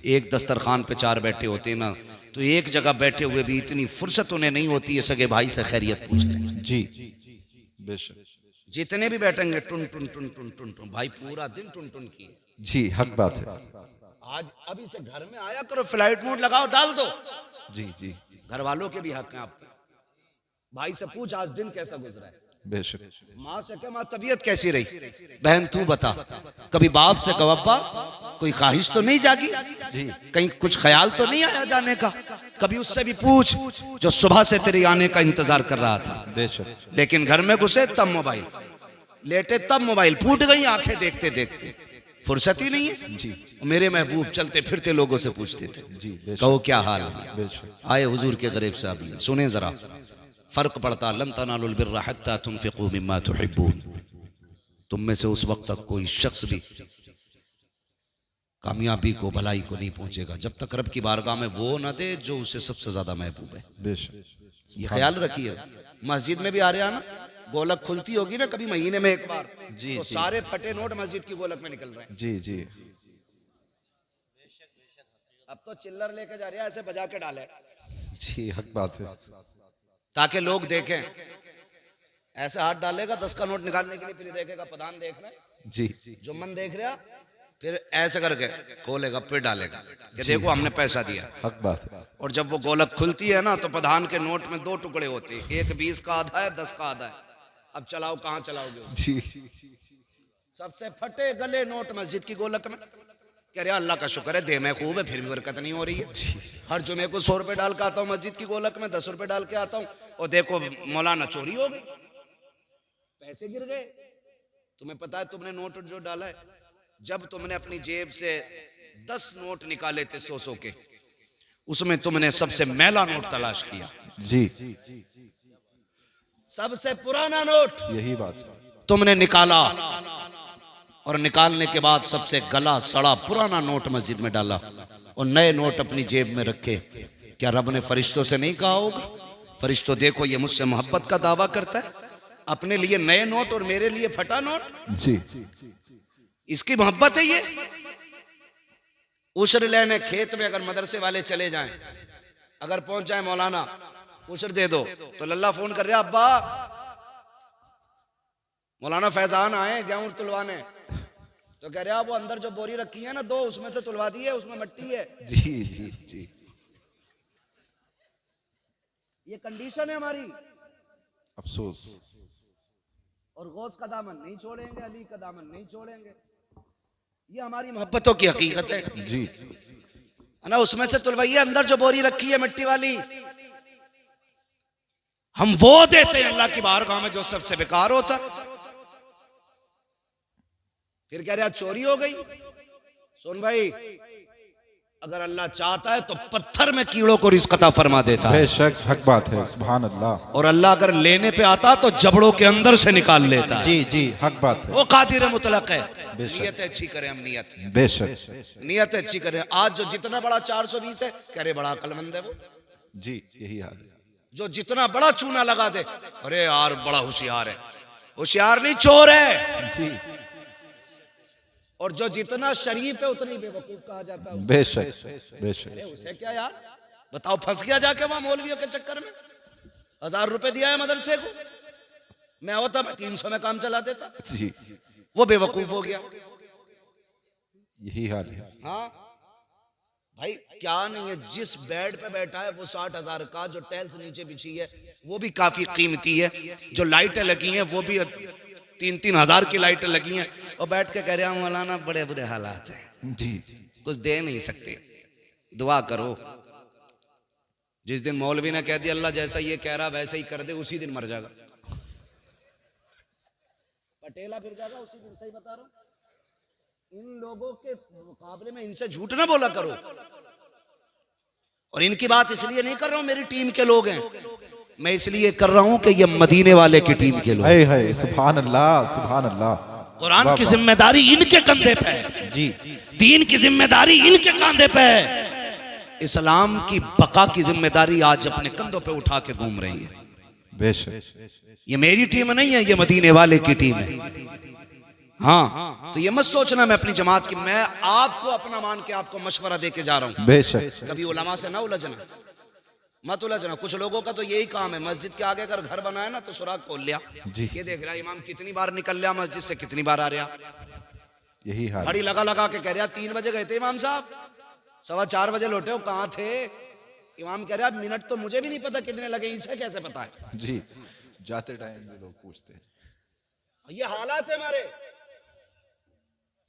एक दस्तरखान पे 4 बैठे होते हैं ना, तो एक जगह बैठे हुए भी इतनी फुर्सत उन्हें नहीं होती है सगे भाई से खैरियत पूछ लें। जी बेशक। जितने भी बैठेंगे टुन टुन टुन टुन टुन टुन, भाई पूरा दिन टुन टुन की। जी हक बात है। आज अभी से घर में आया करो, फ्लाइट मोड लगाओ, डाल दो। जी जी घर वालों के भी हक हैं आप पे। भाई से पूछ आज दिन कैसा गुजरा है, बेशक। माँ से कह माँ तबीयत कैसी रही, बहन तू बता। कभी बाप से कहो अब्बा कोई ख्वाहिश तो नहीं जागी, जी कहीं कुछ ख्याल तो नहीं आया जाने का। कभी उससे भी पूछ जो सुबह से तेरे आने का इंतजार कर रहा था। बेशक। लेकिन घर में घुसे तब मोबाइल, लेटे तब मोबाइल, फूट गई आंखें देखते देखते, फुर्सत ही नहीं है। जी मेरे महबूब चलते फिरते लोगों से पूछते थे, जी कहो क्या हाल है। बेशक। आए हुजूर के गरीब साहब, सुने जरा फर्क पड़ता। लन तनालुल बिर्रा हत्ता तुनफिकू मिम्मा तुहिब्बून। तुम में से उस वक्त तक कोई शख्स भी कामयाबी को, भलाई को नहीं पहुंचेगा जब तक रब की बारगाह में वो ना दे जो उसे सबसे ज्यादा महबूब है। बेशक। ये ख्याल रखिए। मस्जिद में भी आ रहे हैं ना, गोलक खुलती होगी ना कभी महीने में एक बार, जी, तो जी। सारे फटे नोट मस्जिद की गोलक में निकल रहे हैं। जी जी अब तो चिल्लर लेके जा रहे हैं, ऐसे बजा के डाले जी हक बात है। ताकि लोग देखें। ऐसे हाथ डालेगा 10 का नोट निकालने के लिए, फिर देखेगा प्रधान देख रहे हैं, जी जुम्मन देख रहा, फिर ऐसे करके खोलेगा फिर डालेगा कि देखो हमने पैसा दिया। हक बात है। और जब वो गोलक खुलती है ना, तो प्रधान के नोट में 2 टुकड़े होते हैं, एक 20 का आधा है, 10 का आधा है। अब चलाओ, कहाँ चलाओगे उसको? जी सबसे फटे गले नोट मस्जिद की गोलक में। कह रहे अल्लाह का शुक्र है दे में खूब है, फिर भी बरकत नहीं हो रही है। हर जुमे को 100 रुपए डाल के आता हूँ मस्जिद की गोलक में, 10 रुपए डाल के आता हूँ, और देखो मौलाना चोरी हो गई, पैसे गिर गए। तुम्हें पता है तुमने नोट जो डाला है, जब तुमने अपनी जेब से 10 नोट निकाले थे 100 के, उसमें तुमने सबसे मैला नोट तलाश किया। जी सबसे पुराना नोट यही बात है। तुमने निकाला, और निकालने के बाद सबसे गला सड़ा पुराना नोट मस्जिद में डाला, और नए नोट अपनी जेब में रखे। क्या रब ने फरिश्तों से नहीं कहा होगा, फरिश्तों देखो ये मुझसे मोहब्बत का दावा करता है, अपने लिए नए नोट और मेरे लिए फटा नोट, जी इसकी मोहब्बत है ये। उशर लेने खेत में अगर मदरसे वाले चले जाएं, अगर पहुंच जाए मौलाना उशर दे दो, तो लल्ला फोन कर रहा अब्बा मौलाना फैजान आए गेहूं तुलवाने, तो कह रहा वो अंदर जो बोरी रखी है ना 2, उसमें से तुलवा दी है, उसमें मिट्टी है। जी जी जी ये कंडीशन है हमारी। अफसोस। और गौस का दामन नहीं छोड़ेंगे, अली का दामन नहीं छोड़ेंगे। ये हमारी मोहब्बतों की हकीकत है जी ना। उसमें से तुलवाइए, अंदर जो बोरी रखी है मिट्टी वाली, हम वो देते हैं अल्लाह की बारगाह में जो सबसे बेकार होता। फिर कह रहा चोरी हो गई। सुन भाई, अगर अल्लाह चाहता है तो पत्थर में कीड़ों को रिज़्क़ अता फरमा देता है। बेशक हक बात है। सुभान अल्लाह। और अल्लाह अगर लेने पे आता तो जबड़ों के अंदर से निकाल लेता है। जी जी हक बात है। वो कादिर मुतलक है। बेशक। नियत अच्छी करें हम, नियत बेशक। नियत अच्छी करें। आज जो जितना बड़ा 420 है, कह रहे बड़ा अक्लमंद है वो। जी यही हाल है। जो जितना बड़ा चूना लगा दे, अरे यार बड़ा होशियार है। होशियार नहीं, चोर है। जी और जो जितना शरीफ है उतनी बेवकूफ कहा जाता है। बेशक बेशक। अरे उसे क्या यार, बताओ फंस गया जाके वहां मौलवियों के चक्कर में। 1000 रुपए दिया है मदरसे को, मैं होता मैं 300 में काम चला देता। जी वो बेवकूफ हो गया। यही हाल है। हाँ भाई क्या नहीं है, जिस बेड पे बैठा है वो 60,000 का, जो टाइल्स नीचे बिछी है वो भी काफी कीमती है, जो लाइटें लगी हैं वो भी 3-3 हजार की लाइटें लगी हैं, और बैठ के कह रहे हैं मौलाना बड़े बुरे हालात हैं, जी कुछ दे नहीं सकते, दुआ करो। जिस दिन मौलवी ने कह दिया अल्लाह जैसा ये कह रहा वैसा ही कर दे, उसी दिन मर जाएगा, पटेला फिर जाएगा उसी दिन। सही बता रहा हूं, इन लोगों के मुकाबले में इनसे झूठ ना बोला करो। और इनकी बात इसलिए नहीं कर रहा हूं मेरी टीम के लोग हैं, मैं इसलिए कर रहा हूं कि ये मदीने वाले की टीम के लोग। है सुभान अल्लाह सुभान अल्लाह। कुरान की जिम्मेदारी इनके कंधे पे है जी, दीन की जिम्मेदारी इनके कंधे पे है। इस्लाम की बका की जिम्मेदारी आज अपने कंधों पे उठा के घूम रही है। बेशक। ये मेरी टीम नहीं है, ये मदीने वाले की टीम है। हाँ, तो ये मत सोचना मैं अपनी जमात की, मैं आपको अपना मान के आपको मशवरा दे के जा रहा हूं। बेशक। कभी उलमा से ना उलझना, मत उलझना। कुछ लोगों का तो यही काम है, मस्जिद के आगे अगर घर बनाए ना तो सुराग खोल लिया जी। ये देख रहा इमाम कितनी बार निकल लिया मस्जिद से, कितनी बार आ रहा, यही हाल। घड़ी लगा लगा के कह रहा 3 बजे गए थे इमाम साहब, 4:15 बजे लौटे हो, कहाँ थे? इमाम कह रहा मिनट तो मुझे भी नहीं पता कितने लगे, इसे कैसे पता है? जी, जाते टाइम भी लोग पूछते हैं। ये हालात है हमारे।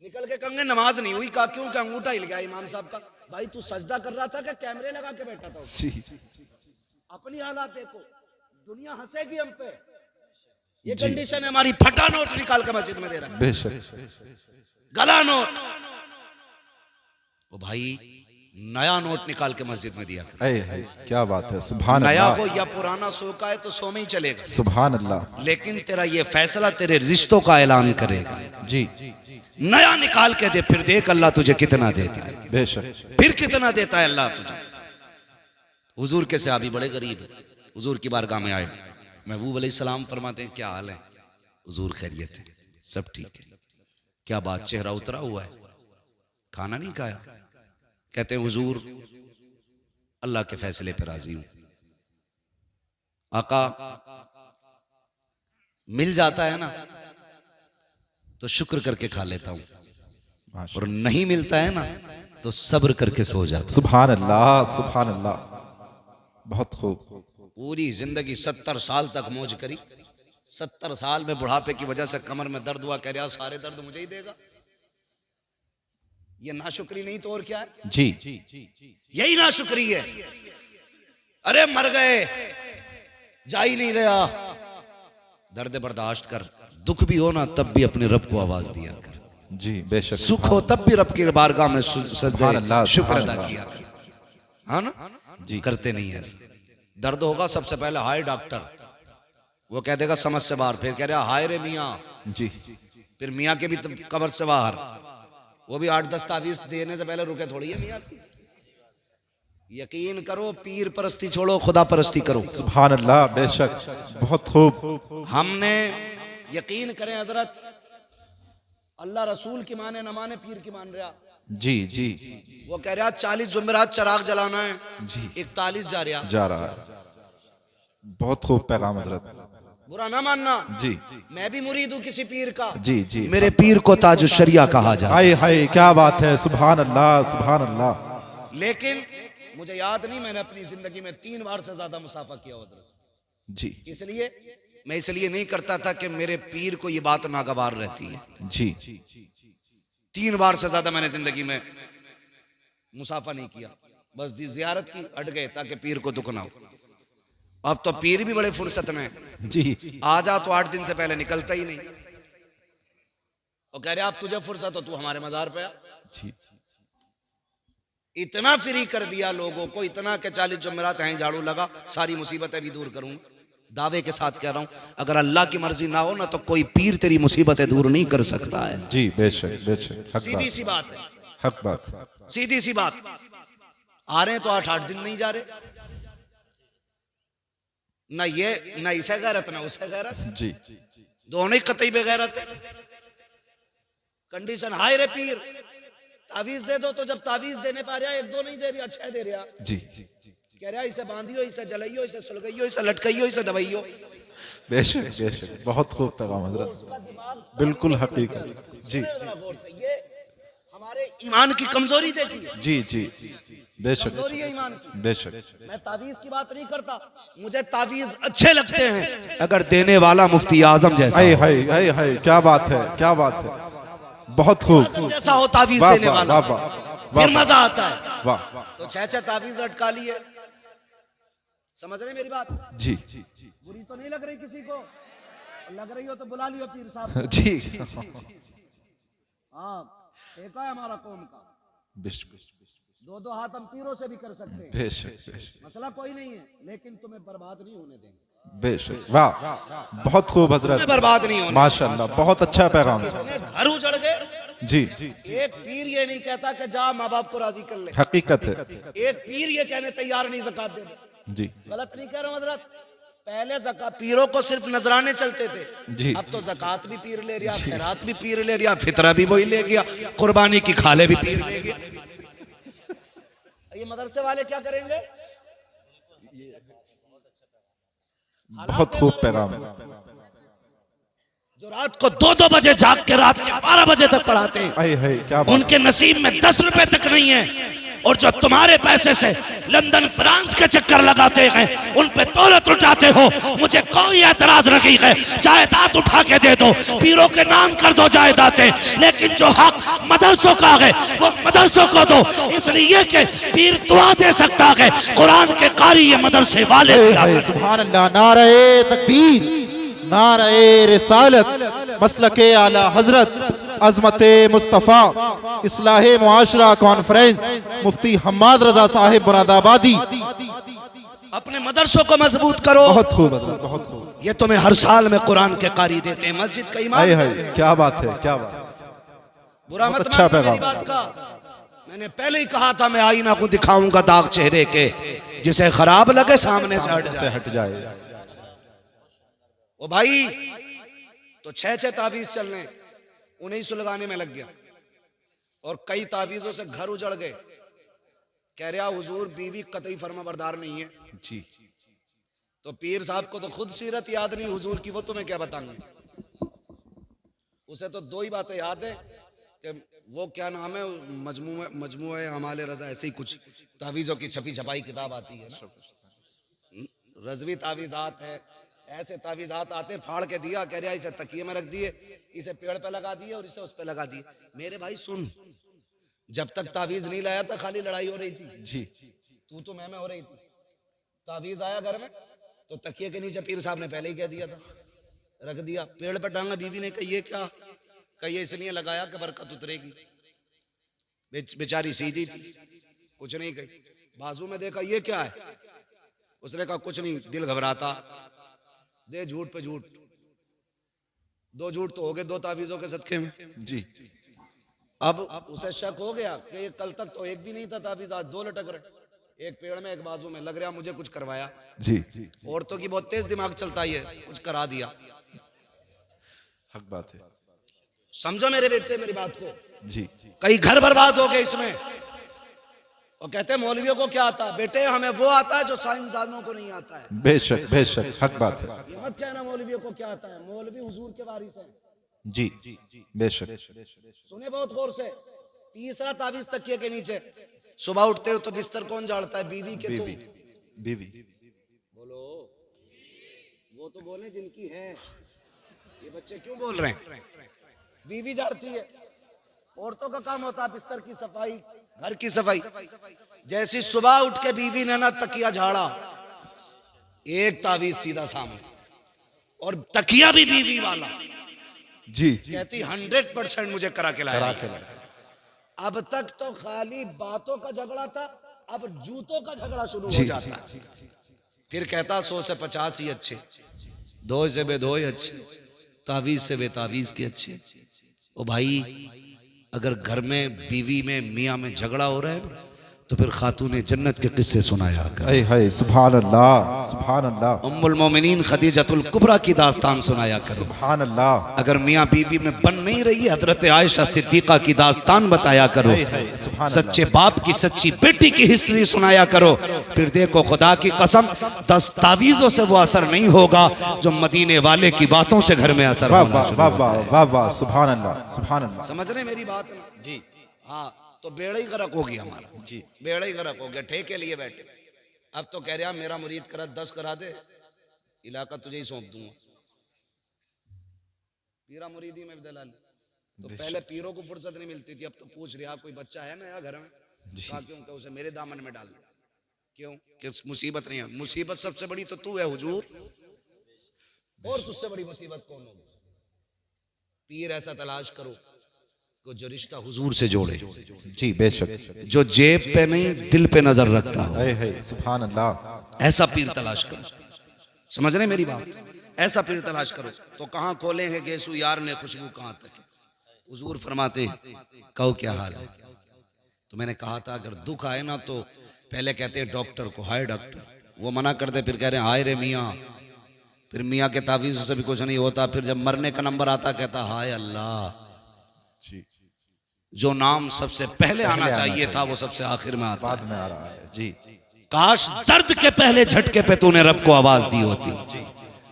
निकल के कहेंगे नमाज नहीं हुई, कहा क्यों? क्या अंगूठा हिल गया इमाम साहब का? भाई तू सजदा कर रहा था क्या कैमरे लगा के बैठा था? जी। अपनी हालात देखो, दुनिया हंसेगी हम पे। ये कंडीशन है हमारी। फटा नोट निकाल के मस्जिद में दे रहा है, बेशक। गला नोट। ओ भाई नया नोट निकाल के मस्जिद में दिया कर। क्या बात है, सुभान नया अल्लाह। हो या पुराना, सो का है तो सो में ही चलेगा, सुभान अल्लाह। लेकिन तेरा ये फैसला तेरे रिश्तों का ऐलान करेगा। जी। नया निकाल के दे, फिर देख अल्लाह तुझे कितना देता है। बेशक। फिर कितना देता है अल्लाह तुझे। हुजूर के सहाबी बड़े गरीब है, हुजूर की बारगाह में आए, महबूब अलैहिस्सलाम फरमाते हैं क्या हाल है? हुजूर खैरियत है, सब ठीक है। क्या बात, चेहरा उतरा हुआ है, खाना नहीं खाया? कहते हैं हुजूर अल्लाह के फैसले पर राजी हूं, आका मिल जाता है ना तो शुक्र करके खा लेता हूं, और नहीं मिलता है ना तो सब्र करके सो जाता। सुभान अल्लाह, सुभान अल्लाह। बहुत खूब। पूरी जिंदगी 70 साल तक मौज करी, 70 साल में बुढ़ापे की वजह से कमर में दर्द हुआ, कह रहा सारे दर्द मुझे ही देगा। ये नाशुक्री नहीं तो और क्या है? जी। यही नाशुक्री है। अरे मर गए, जा ही नहीं रहा। दर्द बर्दाश्त कर, दुख भी हो ना तब भी अपने रब को आवाज दिया कर। जी बेशक। सुख हो तब भी रब की बारगाह में सुभान अल्लाह, शुक्र सुभान अदा किया कर। हाँ ना जी। करते नहीं है ऐसा। दर्द होगा सबसे पहले हाय डॉक्टर, वो कह देगा समझ से बाहर, फिर कह रहा हाय रे मियाँ, जी। फिर मियाँ के भी कब्र से बाहर, वो भी 8-10 तावीज देने से पहले रुके थोड़ी है मियाँ की। यकीन करो, पीर परस्ती छोड़ो, खुदा परस्ती करो। सुभान अल्लाह, बेशक। बहुत खूब। हमने यकीन करें हजरत, अल्लाह रसूल की माने न माने, पीर की मान रहा। जी जी। वो कह रहा 40 जुमेरात चराग जलाना है, जी। 41 जा रहा है। बहुत खूब पैगाम हजरत। बुरा ना मानना जी। मैं भी मुरीद हूँ किसी पीर का। जी जी। मेरे पीर को ताजुश शरिया कहा जाए। हाय हाय, क्या बात है, सुभान अल्लाह, सुभान अल्लाह। लेकिन मुझे याद नहीं, मैंने अपनी जिंदगी में 3 बार से ज्यादा मुसाफा किया हजरत। जी। इसलिए मैं इसलिए नहीं करता था कि मेरे पीर को ये बात नागवार रहती है। जी। 3 बार से ज्यादा मैंने जिंदगी में मुसाफा नहीं किया, बस जियारत की, हट गए ताकि पीर को दुख ना हो। अब तो पीर भी बड़े फुर्सत में, जी। आ जा तो 8 दिन से पहले निकलता ही नहीं, और कह रहे आप तुझे फुर्सत हो तू हमारे मजार पे आ। जी। इतना फ्री कर दिया लोगों को, इतना के 40 जुमेरात हैं झाड़ू लगा, सारी मुसीबतें भी दूर करूंगा। दावे के साथ कह रहा हूं, अगर अल्लाह की मर्जी ना हो ना तो कोई पीर तेरी मुसीबतें दूर नहीं कर सकता है। जी बेशक बेशक। सीधी सी बात है, हक बात, सीधी सी बात। आ रहे हैं तो 8-8 दिन नहीं जा रहे, ना ये ना इसे गैरत ना उसे गैरत, जी। दोनों ही कतई बेगैरत है। कंडीशन हाय रे पीर, तावीज दे दो, तो जब तावीज देने पा रहा 1-2 नहीं दे रहा, 6 दे रहा। जी। कह रहा इसे बांधियो, इसे जलाइयो, इसे सुलगाइयो, इसे लटकाइयो, इसे दबाइयो। बेशक बेशक। बहुत खूब पैगाम हजरत, बिल्कुल हकीकत। जी। ये हमारे ईमान की कमजोरी देखी है। जी जी। बेशक कमजोरी है ईमान की। बेशक। मैं तावीज की बात नहीं करता, मुझे तावीज अच्छे लगते हैं अगर देने वाला मुफ्ती आजम जैसा हाय हाय हाय हाय, क्या बात है, क्या बात है। बहुत खूब। जैसा हो तावीज वाह देने वाह वाला, वाह वाह, फिर मजा आता है। वाह। तो 6 तावीज लटका लिए, समझ रहे मेरी बात? जी बुरी तो नहीं लग रही किसी को? लग रही हो तो बुला लियो पीर साहब। जी। हाँ, एक है हमारा कौम का, 2-2 हाथ हम पीरों से भी कर सकते हैं, बेशक बेशक। मसला कोई नहीं है, लेकिन तुम्हें बर्बाद नहीं होने देंगे। बेशक। वाह, बहुत खूब हजरत, बर्बाद नहीं होने। माशाल्लाह, बहुत अच्छा पैगाम। कितने घर उजड़ गए। जी। एक पीर ये नहीं कहता कि जा माँ बाप को राजी कर ले, हकीकत है। एक पीर ये कहने तैयार नहीं ज़कात दे दे। जी। गलत नहीं कह रहा हूं हजरत, पहले ज़कात पीरों को सिर्फ नजराने चलते थे, जी। अब तो ज़कात भी पीर ले लिया, खैरात भी पीर ले लिया, फितरा भी वही ले गया, कुर्बानी की खाले भी पीर ले गया। ये मदरसे वाले क्या करेंगे? बहुत खूब पैगाम। जो रात को 2-2 बजे जाग के रात के 12 बजे तक पढ़ाते हैं, क्या बात। उनके नसीब में 10 रुपए तक नहीं है। और जो तुम्हारे पैसे से लंदन फ्रांस के चक्कर लगाते हैं, उन पे दौलत उठाते हो, मुझे कोई एतराज नहीं है, जायदाद उठा के दे दो, पीरों के नाम कर दो जायदादें, लेकिन जो हक मदरसों का है वो मदरसों को दो, इसलिए कि पीर दुआ दे सकता है, कुरान के कारी ये मदरसे वाले। सुभान अल्लाह। नारे तकबीर, नारे रिसालत, मसलके आला हजरत, अजमते मुस्तफ़ा, इस्लाहे मुआशरा कॉन्फ्रेंस, मुफ्ती हम्माद रजा साहिब मुरादाबादी। अपने मदरसों को मजबूत करो। बहुत खूब हजरत, बहुत खूब। ये तुम्हें हर साल में कुरान के कारी देते हैं, मस्जिद का इमाम देते हैं। क्या बात है, क्या बात। बुरा मत अच्छा मानो मेरी पैगाम। बात का। मैंने पहले ही कहा था, मैं आईना को दिखाऊंगा दाग चेहरे के, जिसे खराब लगे सामने से हट जाए। ओ भाई, तो 6-6 तावीज चल रहे, उन्हें सुलगाने में लग गया, और कई तावीजों से घर उजड़ गए। कह रहा हुजूर बीवी कतई फर्माबरदार नहीं है जी। तो पीर साहब को तो खुद सीरत याद नहीं हुजूर की, वो तुम्हें क्या बताएंगे? उसे तो 2 ही बातें याद है कि वो क्या नाम है, मजमूए हमारे रजा, ऐसे ही कुछ तावीजों की छपी छपाई किताब आती है ना, रजवी तावीजात है, ऐसे तावीजात आते हैं, फाड़ के दिया, कह रहा इसे तकिए में रख दिए, इसे पेड़ पे लगा दिए और इसे उस पे लगा दिए। मेरे भाई सुन, जब तक तावीज नहीं लाया था खाली लड़ाई हो रही थी जी। तू तो मैं हो रही थी। तावीज आया घर में तो तकिए के नीचे पीर साहब ने पहले ही कह दिया था, रख दिया, पेड़ पर टांगा। बीवी ने कही ये क्या? कही इसलिए लगाया कि बरकत उतरेगी। बेचारी सीधी थी, कुछ नहीं कही। बाजू में देखा ये क्या है, उसने कहा कुछ नहीं, दिल घबराता, दे झूठ पे झूठ। 2 झूठ तो हो गए 2 तावीजों के सदके में जी। अब उसे शक हो गया कि ये कल तक तो एक भी नहीं था तावीज, आज 2 लटक रहे, एक पेड़ में एक बाजू में, लग रहा मुझे कुछ करवाया। जी। औरतों की बहुत तेज दिमाग चलता है, कुछ करा दिया। हक बात है। समझो मेरे बेटे मेरी बात को। जी। कई घर बर्बाद हो गए इसमें, और कहते हैं मौलवियों को क्या आता है? बेटे हमें वो आता है जो साइंसदानों को नहीं आता है। बेशक, बेशक, हक बात है। ये मत कहना मौलवियों को क्या आता है, मौलवी हुजूर के वारिस हैं। जी, बेशक। सुने बहुत गौर से। तीसरा तावीज तकिए के नीचे, सुबह उठते हो तो बिस्तर कौन झाड़ता है? बीवी के तुम। बीवी। बोलो, वो तो बोले जिनकी है, ये बच्चे क्यों बोल रहे हैं? बीवी झाड़ती है। औरतों का काम होता है बिस्तर की सफाई, घर की सफाई। जैसी सुबह उठ के बीवी ने ना तकिया झाड़ा, एक तावीज सीधा सामने, और तकिया भी बीवी वाला। जी। कहती 100% मुझे करा के लाया। अब तक तो खाली बातों का झगड़ा था, अब जूतों का झगड़ा शुरू हो जाता है। फिर कहता 100 से 50 ही अच्छे, 2 से बेदो ही अच्छे, तावीज से बेतावीज के अच्छे। ओ भाई, अगर घर में बीवी में मियाँ में झगड़ा हो रहा है ना, तो फिर खातूने जन्नत के किस्से सुनाया कर। हाय सुभान अल्लाह, सुभान अल्लाह। उम्मुल मोमिनीन खदीजतुल कुबरा की दास्तान सुनाया करो। सुभान अल्लाह। अगर मियाँ बीवी में बन नहीं रही, हजरत आयशा सिद्दीका की दास्तान बताया करो। सच्चे बाप की सच्ची बेटी की हिस्ट्री सुनाया करो। फिर देखो खुदा की कसम, 10 तावीजों से वो असर नहीं होगा जो मदीने वाले की बातों से घर में असर होना शुरू हो जाए। वाह वाह, सुभान अल्लाह, सुभान अल्लाह। समझ रहे मेरी बात ना? जी हाँ। तो बेड़ा ही गर्क हो गया हमारा। जी, बेड़ा ही गर्क हो गया। ठेके लिए बैठे, अब तो कह रहा मेरा मुरीद करा 10 करा दे, इलाका तुझे ही सौंप दूंगा। पीरा मुरीदी में दलाल। तो पहले पीरों को फुर्सत नहीं मिलती थी, अब तो पूछ रहा कोई बच्चा है नया घर में? कहा क्यों? कि उसे मेरे दामन में डाल दे। क्यों? कि मुसीबत नहीं है। मुसीबत सबसे बड़ी तो तू है हुजूर, और तुझसे बड़ी मुसीबत कौन होगी? पीर ऐसा तलाश करो को जो रिश्ता हुजूर से जोड़े। जी बेशक। जो जेब पे नहीं दिल पे नजर रखता हो। सुभान अल्लाह। ऐसा पीर तलाश करो। समझ रहे मेरी बात? ऐसा पीर तलाश करो। तो कहाँ खोले हैं गेसू यार ने खुशबू कहाँ तक? हुजूर फरमाते कहो क्या हाल है? तो मैंने कहा था अगर दुख आए ना तो पहले कहते हैं डॉक्टर को, हाय डॉक्टर। वो मना कर दे, फिर कह रहे हैं हाय रे मियाँ फिर मियाँ के तावीज़ से भी कुछ नहीं होता। फिर जब मरने का नंबर आता कहता हाय अल्लाह, जो नाम सबसे पहले आना चाहिए था वो सबसे आखिर में आता बाद में आ रहा है जी। काश दर्द के पहले झटके पे तूने रब को आवाज दी होती।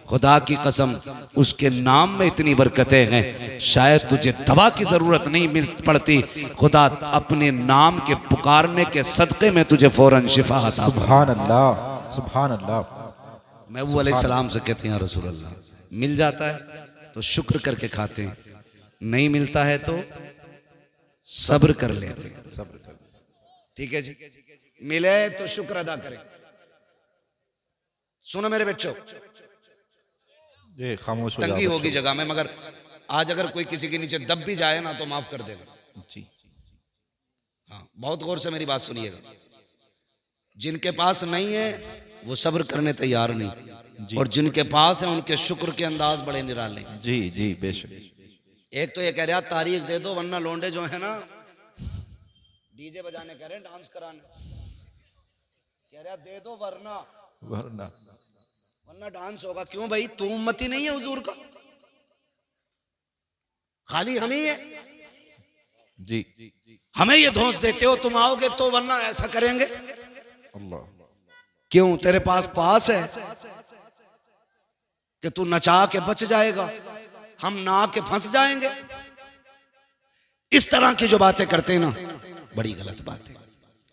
खुदा की कसम उसके नाम में इतनी बरकतें हैं, शायद तुझे दवा की जरूरत नहीं मिल पड़ती। खुदा अपने नाम के पुकारने के सदके में तुझे फौरन शिफा अता। सुभान अल्लाह, सुभान अल्लाह। महबूब अलैहिस्सलाम से कहते हैं रसूल अल्लाह, मिल जाता है तो शुक्र करके खाते हैं, नहीं मिलता है तो सब्र कर लेते हैं। सब्र कर। ठीक है जी, मिले तो शुक्र अदा करें। सुनो मेरे बच्चों, ये खामोश हो तंगी जाओ होगी बच्चों। जगह में, मगर आज अगर कोई किसी के नीचे दब भी जाए ना तो माफ कर देना। जी हाँ, बहुत गौर से मेरी बात सुनिएगा। जिनके पास नहीं है वो सब्र करने तैयार नहीं, और जिनके पास है उनके शुक्र के अंदाज बड़े निराले। जी जी बेशक। एक तो ये कह रहा तारीख दे दो वरना लौंडे जो है ना डीजे बजाने कह रहे हैं, डांस कराने कह रहा दे दो वरना वरना डांस होगा। क्यों भाई, तू उम्मती नहीं है हुजूर का, खाली हम ही है। जी हमें ये धौंस देते हो, तुम आओगे तो वरना ऐसा करेंगे। अल्लाह। क्यों, तेरे पास है कि तू नचा के बच जाएगा, हम ना के फंस जाएंगे। इस तरह की जो बातें करते हैं ना, बड़ी गलत बात है।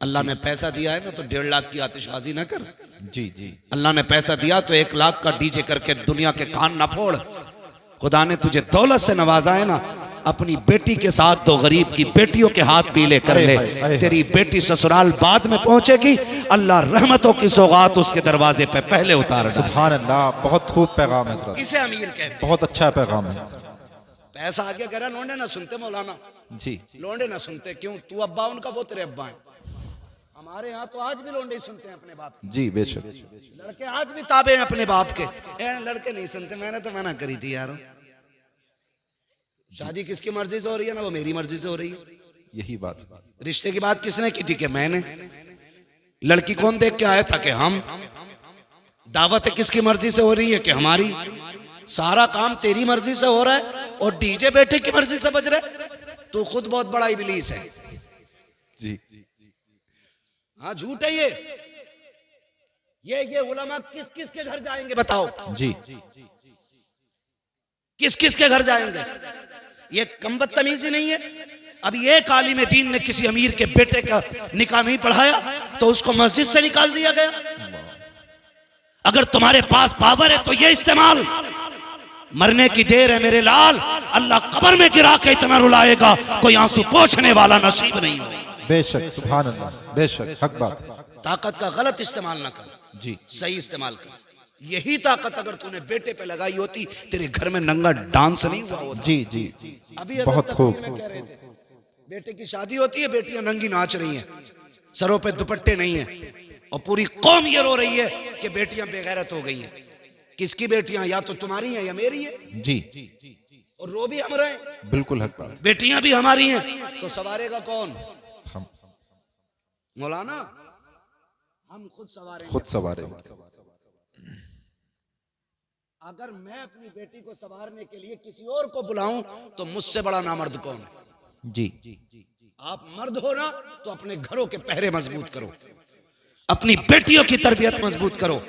अल्लाह ने पैसा दिया है ना तो 1.5 लाख की आतिशबाजी ना कर। जी जी। अल्लाह ने पैसा दिया तो 1 लाख का डीजे करके दुनिया के कान ना फोड़। खुदा ने तुझे दौलत से नवाजा है ना, अपनी बेटी के साथ 2 गरीब की बेटियों के हाथ पीले कर ले। तेरी बेटी ससुराल बाद में पहुंचेगी, अल्लाह रहमतों की सौगात उसके दरवाजे पे पहले उतार डाले। सुभान अल्लाह, बहुत खूब पैगाम है हज़रत। इसे अमीर कहते हैं। बहुत अच्छा पैगाम है। पैसा आगे कह रहा, लोंडे ना सुनते मौलाना, जी लोंडे ना सुनते। क्यों, तू अब्बा उनका, वो तेरे अब्बा हैं। हमारे यहाँ तो आज भी लोंडे ही सुनते हैं अपने बाप के। जी बेशक। लड़के आज भी ताबे हैं अपने बाप के। लड़के नहीं सुनते। मैंने तो मना करी थी यार, शादी किसकी मर्जी से हो रही है ना, वो मेरी मर्जी से हो रही है। यही बात। रिश्ते की बात किसने की थी कि मैंने। लड़की कौन देख के आया था कि हम। दावत किसकी मर्जी से हो रही है कि हमारी। सारा काम तेरी मर्जी से हो रहा है और डीजे बेटे की मर्जी से बज रहा है। तू खुद बहुत बड़ा इबलीस है। जी हाँ, झूठ है ये उलमा किस किस के घर जाएंगे बताओ। जी। किस किस के घर जाएंगे, ये कम बदतमीजी नहीं है। अभी एक आलिम दीन ने किसी अमीर के बेटे का निकाह नहीं पढ़ाया तो उसको मस्जिद से निकाल दिया गया। अगर तुम्हारे पास पावर है तो ये इस्तेमाल। मरने की देर है मेरे लाल, अल्लाह कब्र में गिरा के इतना रुलाएगा कोई आंसू पोंछने वाला नसीब नहीं हो। बेशक, सुभान अल्लाह, बेशक, हक बात। ताकत का गलत इस्तेमाल ना कर, जी सही इस्तेमाल कर। यही ताकत अगर तूने बेटे पे लगाई होती, तेरे घर में नंगा डांस नहीं हुआ होता। जी जी। अभी बहुत खूब। में कह रहे थे, बेटे की शादी होती है, बेटियां नंगी नाच रही हैं, सरों पे दुपट्टे नहीं है, और पूरी कौम ये रो रही है कि बेटियां बेगैरत हो गई हैं। किसकी बेटियां, या तो तुम्हारी हैं या मेरी है। जी। और रो भी हम रहे हैं, बिल्कुल हक बात। बेटियां भी हमारी हैं, तो सवारेगा कौन? हम मौलाना, हम खुद सवारेंगे। खुद सवारे। अगर मैं अपनी बेटी को संवारने के लिए किसी और को बुलाऊं तो मुझसे बड़ा नामर्द कौन है? जी। आप मर्द हो ना तो अपने घरों के पहरे मजबूत करो, अपनी बेटियों की तरबियत मजबूत करो,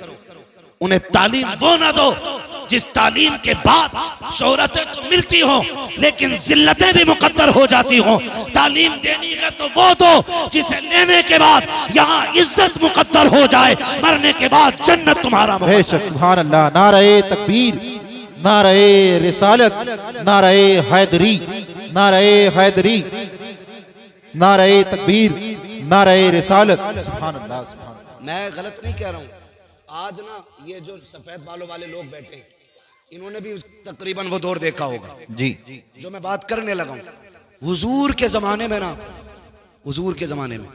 उन्हें तालीम वो ना दो जिस तालीम के बाद शोहरतें तो मिलती हो लेकिन जिल्लतें भी मुकद्दर हो जाती हो। तालीम देनी है तो वो दो जिसे लेने के बाद यहाँ इज्जत मुकद्दर हो जाए, मरने के बाद जन्नत तुम्हारा मुकद्दर। बेशक, सुभान अल्लाह। नारे तकबीर, नारे रिसालत, नारे हैदरी, नारे हैदरी, नारे तकबीर, नारे रिसालत। सुभान अल्लाह, सुभान अल्लाह। मैं गलत नहीं कह रहा हूँ। आज ना ये जो सफेद बालों वाले लोग बैठे, इन्होंने भी तकरीबन वो दौर देखा होगा जी जो मैं बात करने लगा हूँ। हुजूर के जमाने में ना, हुजूर के जमाने में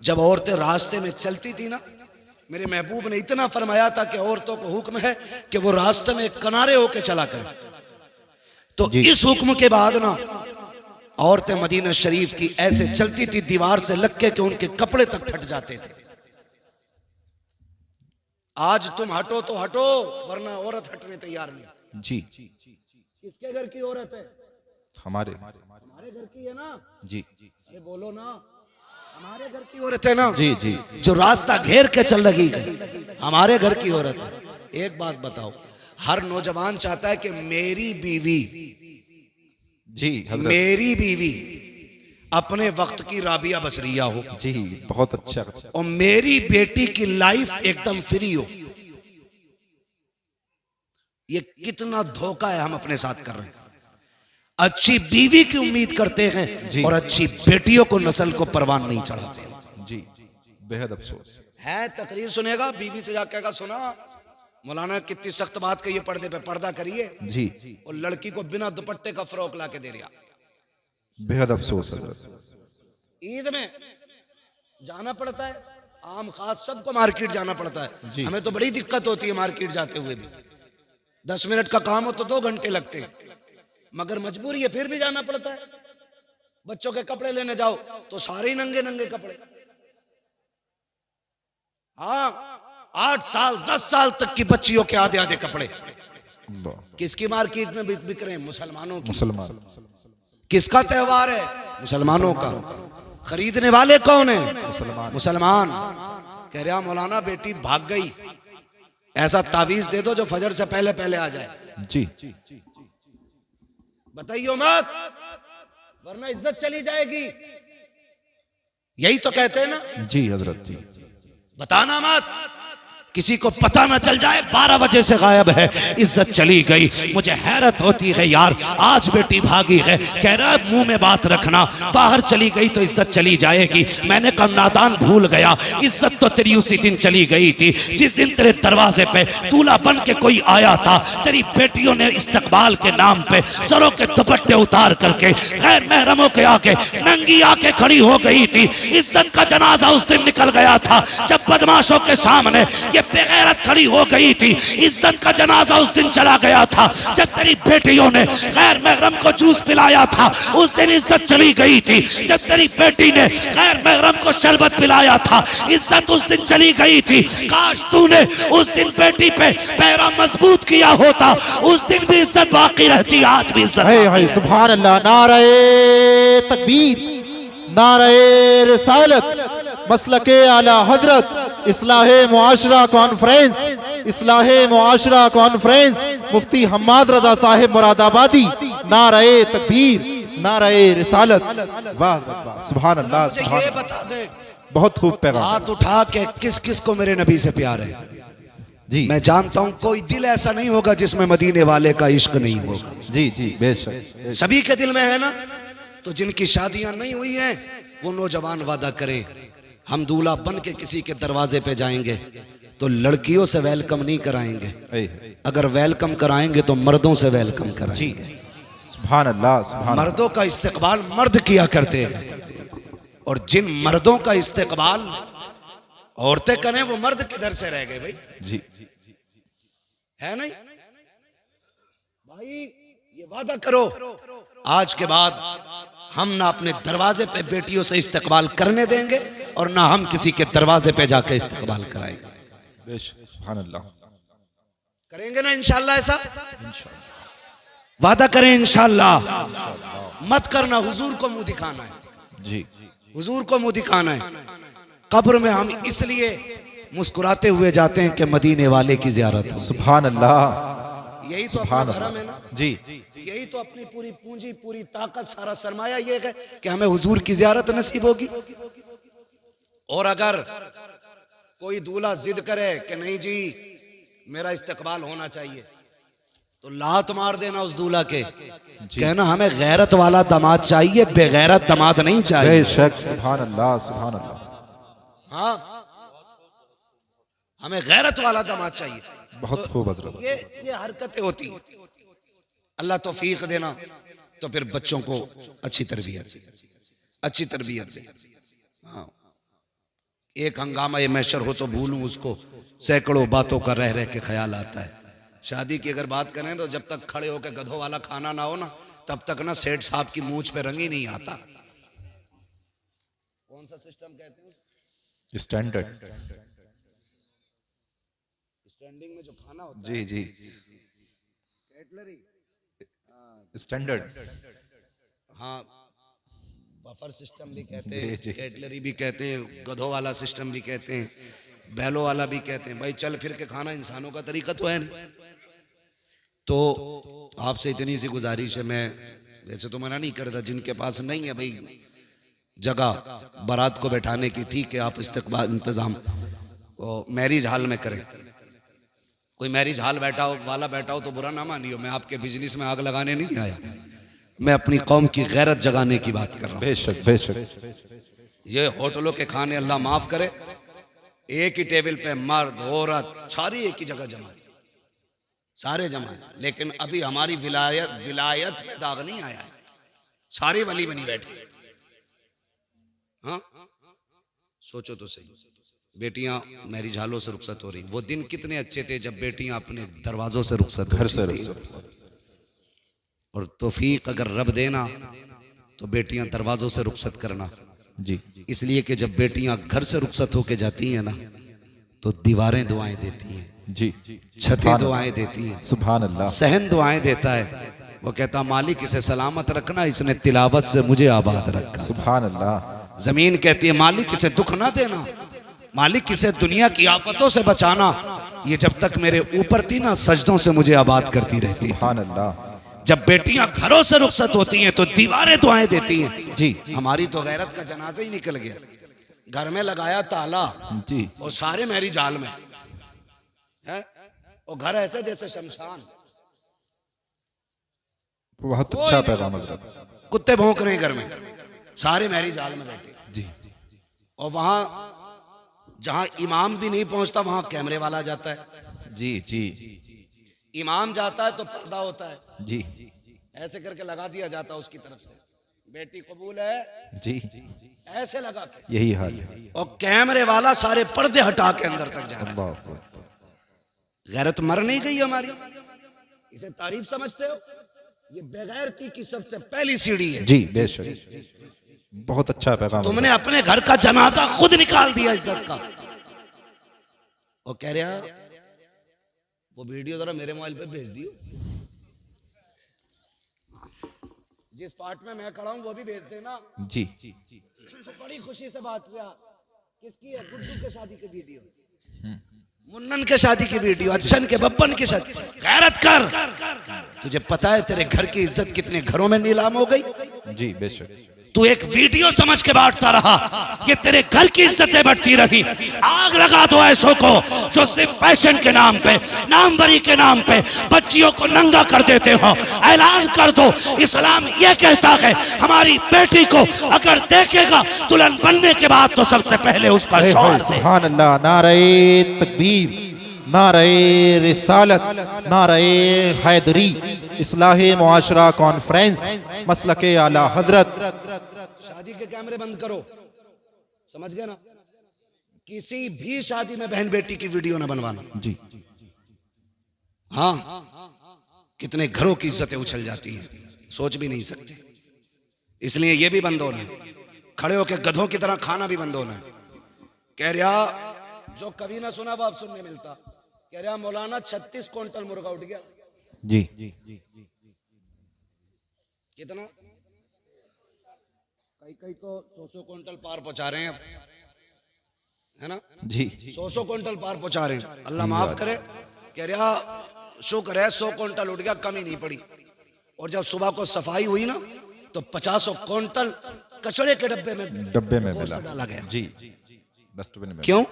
जब औरतें रास्ते में चलती थी ना, मेरे महबूब ने इतना फरमाया था कि औरतों को हुक्म है कि वो रास्ते में किनारे होके चला करें। तो इस हुक्म के बाद ना औरतें मदीना शरीफ की ऐसे चलती थी दीवार से लग के कि उनके कपड़े तक फट जाते थे। आज तुम हटो तो हटो, वरना औरत हटने तैयार नहीं। जी किसके घर की औरत है? हमारे घर की है ना? जी अरे बोलो ना, हमारे घर की औरत है ना? जी जी जो रास्ता घेर के चल रही है, हमारे घर की औरत है। एक बात बताओ, हर नौजवान चाहता है कि मेरी बीवी, जी हजरत मेरी बीवी अपने वक्त की राबिया बसरिया हो, जी बहुत अच्छा। और मेरी बेटी की लाइफ एकदम फ्री हो। ये कितना धोखा है हम अपने साथ कर रहे हैं। अच्छी बीवी की उम्मीद करते हैं और अच्छी बेटियों को, नस्ल को परवान नहीं चढ़ाते। जी बेहद अफसोस है। तकरीर सुनेगा, बीवी से जाकर कहेगा सुना मौलाना कितनी सख्त बात कही है, पर्दे पे पर्दा करिए, जी, और लड़की को बिना दुपट्टे का फ्रॉक ला के दे रहा। बेहद अफसोस हजरत। ईद में जाना पड़ता है, आम खास सबको मार्केट जाना पड़ता है। हमें तो बड़ी दिक्कत होती है मार्केट जाते हुए भी। 10 मिनट का काम हो तो 2 घंटे लगते हैं, मगर मजबूरी है, फिर भी जाना पड़ता है। बच्चों के कपड़े लेने जाओ तो सारे ही नंगे नंगे कपड़े। हाँ, 8 साल 10 साल तक की बच्चियों के आधे आधे कपड़े। किसकी मार्केट में बिक रहे हैं? मुसलमानों की। मुसलमान। किसका त्योहार है? मुसलमानों का। खरीदने वाले कौन है? मुसलमान। कह रहा मौलाना बेटी भाग गई, ऐसा तावीज दे दो जो फजर से पहले पहले आ जाए। जी बताइयो मत, वरना इज्जत चली जाएगी। यही तो कहते हैं ना। जी हजरत जी। बताना मत, किसी को पता ना चल जाए 12 बजे से गायब है, इज्जत चली गई। मुझे हैरत होती है यार, आज बेटी भागी है, कह रहा है मुंह में बात रखना, बाहर चली गई तो इज्जत चली जाएगी। मैंने कहा नादान भूल गया, इज्जत तो तेरी उसी दिन चली गई थी जिस दिन तेरे दरवाजे पे दूल्हा बन के कोई आया था। तेरी बेटियों ने इस्तकबाल के नाम पे सरों के दुपट्टे उतार करके गैर महरमों के आके नंगी आके खड़ी हो गई थी। इज्जत का जनाजा उस दिन निकल गया था जब बदमाशों के सामने ये बेगैरत खड़ी हो गई थी। इज्जत का जनाजा उस दिन चला गया था जब तेरी बेटियों ने गैर महरम को जूस पिलाया था। उस दिन इज्जत चली गई थी जब तेरी बेटी ने गैर महरम को शरबत पिलाया था। इज्जत उस दिन चली गई थी। काश तूने उस दिन बेटी पे पैरा मजबूत किया होता, उस दिन भी इज्जत बाकी रहती, आज भी इज्जत। है सुभान अल्लाह। नारे तकबीर, नारे रिसालत, मसलके आला हजरत, इस्लाहे मुआशरा कॉन्फ्रेंस, इस्लाहे मुआशरा कॉन्फ्रेंस, मुफ्ती हम्माद रजा साहिब मुरादाबादी। नारे तकबीर, नारे रिसालत। वाह वाह, सुभान अल्लाह। मुझे ये बता दे, बहुत खूब पैगाम। हाथ उठा के किस किस को मेरे नबी से प्यार है? जी मैं जानता हूं कोई दिल ऐसा नहीं होगा जिसमें मदीने वाले का इश्क नहीं होगा। जी जी बेशक। सभी के दिल में है ना। तो जिनकी शादियां नहीं हुई हैं वो नौजवान वादा करे, हम दूल्हा बन के किसी के दरवाजे पे जाएंगे तो लड़कियों से वेलकम नहीं कराएंगे, अगर वेलकम कराएंगे तो मर्दों से वेलकम कराएंगे। सुभान अल्लाह, सुभान। मर्दों का इस्तेकबाल मर्द किया करते हैं, और जिन मर्दों का इस्तेकबाल औरतें करें वो मर्द किधर से रह गए भाई? जी है नहीं भाई? ये वादा करो आज के बाद हम ना अपने दरवाजे पे बेटियों से इस्तेकबाल करने देंगे और ना हम किसी के दरवाजे पे जाके इस्तेकबाल कराएंगे। बेशक, सुभान अल्लाह। करेंगे ना इंशाल्लाह? ऐसा वादा करें इंशाल्लाह। मत करना, हुजूर को मुंह दिखाना है। जी हुजूर को मुंह दिखाना है। कब्र में हम इसलिए मुस्कुराते हुए जाते हैं कि मदीने वाले की जियारत हो। सुभान अल्लाह। यही तो अपना धर्म है ना। जी यही तो अपनी पूरी पूंजी, पूरी ताकत, सारा सरमाया ये है कि हमें हुजूर की जियारत नसीब होगी। और अगर कोई दूल्हा जिद करे कि नहीं जी मेरा इस्तकबाल होना चाहिए, तो लात मार देना उस दूल्हा के, कहना हमें गैरत वाला दामाद चाहिए, बेगैरत दामाद नहीं चाहिए। बेशक, सुभान अल्लाह, सुभान अल्लाह। हाँ, हमें गैरत वाला दामाद चाहिए। बहुत खूब हजरत। ये हरकतें होती हैं। अल्लाह तौफीक देना, तो फिर बच्चों को अच्छी तरबियत दे। हाँ, एक हंगामा ये मैशर हो तो भूलूं उसको, सैकड़ों बातों का रह रह के ख्याल आता है। शादी की अगर बात करें तो जब तक खड़े होकर गधों वाला खाना ना हो ना, तब तक ना सेठ साहब की मूंछ पे रंग ही नहीं आता। कौन सा सिस्टम कहते हैं? स्टैंडर्ड। स्टैंडिंग में जो खाना होता जी जी कैटलरी, स्टैंडर्ड। हाँ बफर सिस्टम भी कहते हैं, कैटलरी भी कहते हैं, गधों वाला सिस्टम भी कहते हैं, बैलों वाला भी कहते हैं। भाई चल फिर के खाना इंसानों का तरीका तो है नहीं। तो आपसे इतनी सी गुजारिश है, मैं वैसे तो मना नहीं करता, जिनके पास नहीं है भाई जगह बारात को बैठाने की, ठीक है आप इस्तकबाल इंतजाम मैरिज हॉल में करें। कोई मैरिज हॉल बैठा हो वाला बैठा हो तो बुरा ना मानियो, मैं आपके बिजनेस में आग लगाने नहीं आया, मैं अपनी कौम की गैरत जगाने की बात कर रहा हूँ। बेशक बेशक। ये होटलों के खाने अल्लाह माफ करे, एक ही टेबल पे मर्द औरत सारी एक ही जगह जमा है, सारे जमा है, लेकिन अभी हमारी विलायत में दाग नहीं आया है, सारे वली बनी बैठे। हाँ सोचो तो सही, बेटियां मैरिज हॉलों से रुखसत हो रही। वो दिन कितने अच्छे थे जब बेटियां अपने दरवाजों से रुखसत घर से होती थी। और तौफीक अगर रब देना तो बेटियां दरवाजों से रुखसत करना। जी इसलिए कि जब बेटियां घर से रुखसत होके जाती हैं ना तो दीवारें दुआएं देती हैं, जी छतें दुआएं देती हैं, सुभान अल्लाह। सहन दुआएं देता है। वो कहता मालिक इसे सलामत रखना, इसने तिलावत से मुझे आबाद रखा। सुभान अल्लाह। जमीन कहती है मालिक इसे दुख ना देना, मालिक इसे दुनिया की आफतों से बचाना, ये जब तक मेरे ऊपर थी ना सजदों से मुझे आबाद करती रहती। सुभान अल्लाह। जब बेटियां घरों से रुखसत होती हैं तो दीवारें दुआएं देती हैं। जी हमारी तो गैरत का जनाजा ही निकल गया, घर में लगाया ताला जी और सारे मैरिज हॉल में है, और घर ऐसे जैसे शमशान, बहुत अच्छा पैगाम हजरत। कुत्ते भौंक रहे हैं घर में, सारे मैरिज हॉल में बैठे। जी और वहां जहां इमाम भी नहीं पहुंचता वहां कैमरे वाला जाता है। जी जी इमाम जाता है तो पर्दा होता है, जी ऐसे करके लगा दिया जाता है उसकी तरफ से, बेटी कबूल है, जी ऐसे लगा के। यही हाल है। और कैमरे वाला सारे पर्दे हटा के अंदर तक जा रहा है। अल्लाह अकबर। गैरत मर नहीं गई हमारी, इसे तारीफ समझते हो? ये बेगैरती की सबसे पहली सीढ़ी है। जी बेशक, बहुत अच्छा पैगाम। तुमने अपने घर का जनाजा खुद निकाल दिया इज्जत का। और कह रहा वो वीडियो जरा मेरे मोबाइल पे भेज दियो, जिस पार्ट में मैं खड़ा हूं वो भी भेज देना। जी तो बड़ी खुशी से बात किया, किसकी है? गुड्डू के शादी की वीडियो, मुन्नन के शादी की वीडियो, अच्छन के बब्बन की शादी। गैरत कर, तुझे पता है तेरे घर की इज्जत कितने घरों में नीलाम हो गई? जी बेशक। तू एक वीडियो समझ के बांटता रहा, ये तेरे घर की इज्जतें बढ़ती रही। आग लगा दो ऐसों को जो सिर्फ फैशन के नाम पे, नामवरी के नाम पे बच्चियों को नंगा कर देते हो। ऐलान कर दो, इस्लाम ये कहता है हमारी बेटी को अगर देखेगा दुल्हन बनने के बाद तो सबसे पहले उसका शौहर दे। सुभान अल्लाह। नारे तकबीर, नारे रिसालत, नारे हैदरी, इस्लाहे मुआशरा कॉन्फ्रेंस, मसलके आला हजरत। शादी के कैमरे बंद करो, समझ गए ना? किसी भी शादी में बहन बेटी की वीडियो ना बनवाना। जी हाँ, कितने घरों की इज्जतें उछल जाती हैं, सोच भी नहीं सकते। इसलिए ये भी बंद होना है, खड़े होकर गधों की तरह खाना भी बंद होना है। कह रहा जो कभी ना सुना वो अब सुनने मिलता, कह रहा मौलाना 36 क्विंटल मुर्गा उठ गया। जी कितना? कई तो 100 क्विंटल पार पहुंचा रहे हैं अब, है ना? जी 100 क्विंटल पार पहुंचा रहे हैं। अल्लाह माफ करे। कह रहा शुक्र है 100 क्विंटल उठ गया, कमी नहीं पड़ी। और जब सुबह को सफाई हुई ना तो 50 क्विंटल कचड़े के डब्बे में मिला डाला गया। जी डस्टबिन में। क्यों?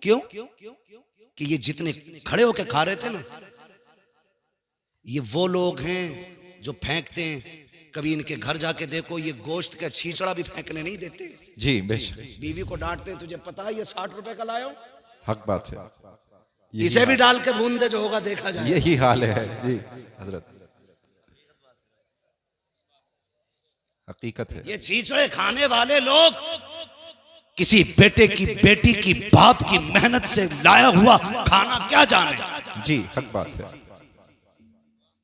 क्यों? कि ये जितने खड़े होके खा रहे थे ना, ये वो लोग हैं जो फेंकते हैं। कभी इनके घर जाके देखो, ये गोश्त का छींचड़ा भी फेंकने नहीं देते। जी बेशक, बीवी को डांटते हैं, तुझे पता है ये 60 रुपए का लाया हो, हक बात है। इसे भी डाल के भून दे, जो होगा देखा जाए। यही हाल है जी हजरत, हकीकत है। ये छींचड़े खाने वाले लोग किसी बेटे की बेटी की बाप की मेहनत से लाया हुआ खाना क्या जाने। जी हक बात है।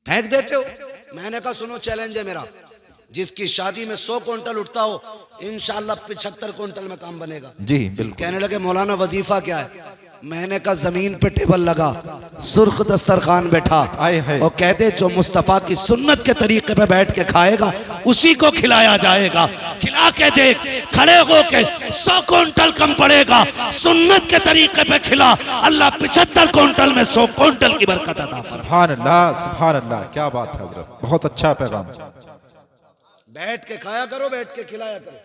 फेंक देते हो। मैंने कहा सुनो, चैलेंज है मेरा, जिसकी शादी में 100 क्विंटल उठता हो इंशाल्लाह 75 क्विंटल में काम बनेगा। जी बिल्कुल। कहने लगे मौलाना वजीफा क्या है? मैंने कहा जमीन पे टेबल लगा, सुर्ख दस्तरखान बैठा आए हाय। और कहते जो मुस्तफ़ा की सुन्नत के तरीके पे बैठ के खाएगा उसी को खिलाया जाएगा। खिला के देख, खड़े होके 100 क्विंटल कम पड़ेगा, सुन्नत के तरीके पे खिला, अल्लाह 75 क्विंटल में 100 क्विंटल की बरकत अता फरमाए। सुभान अल्लाह, सुभान अल्लाह, क्या बात है हजरत, बहुत अच्छा पैगाम। बैठ के खाया करो, बैठ के खिलाया करो।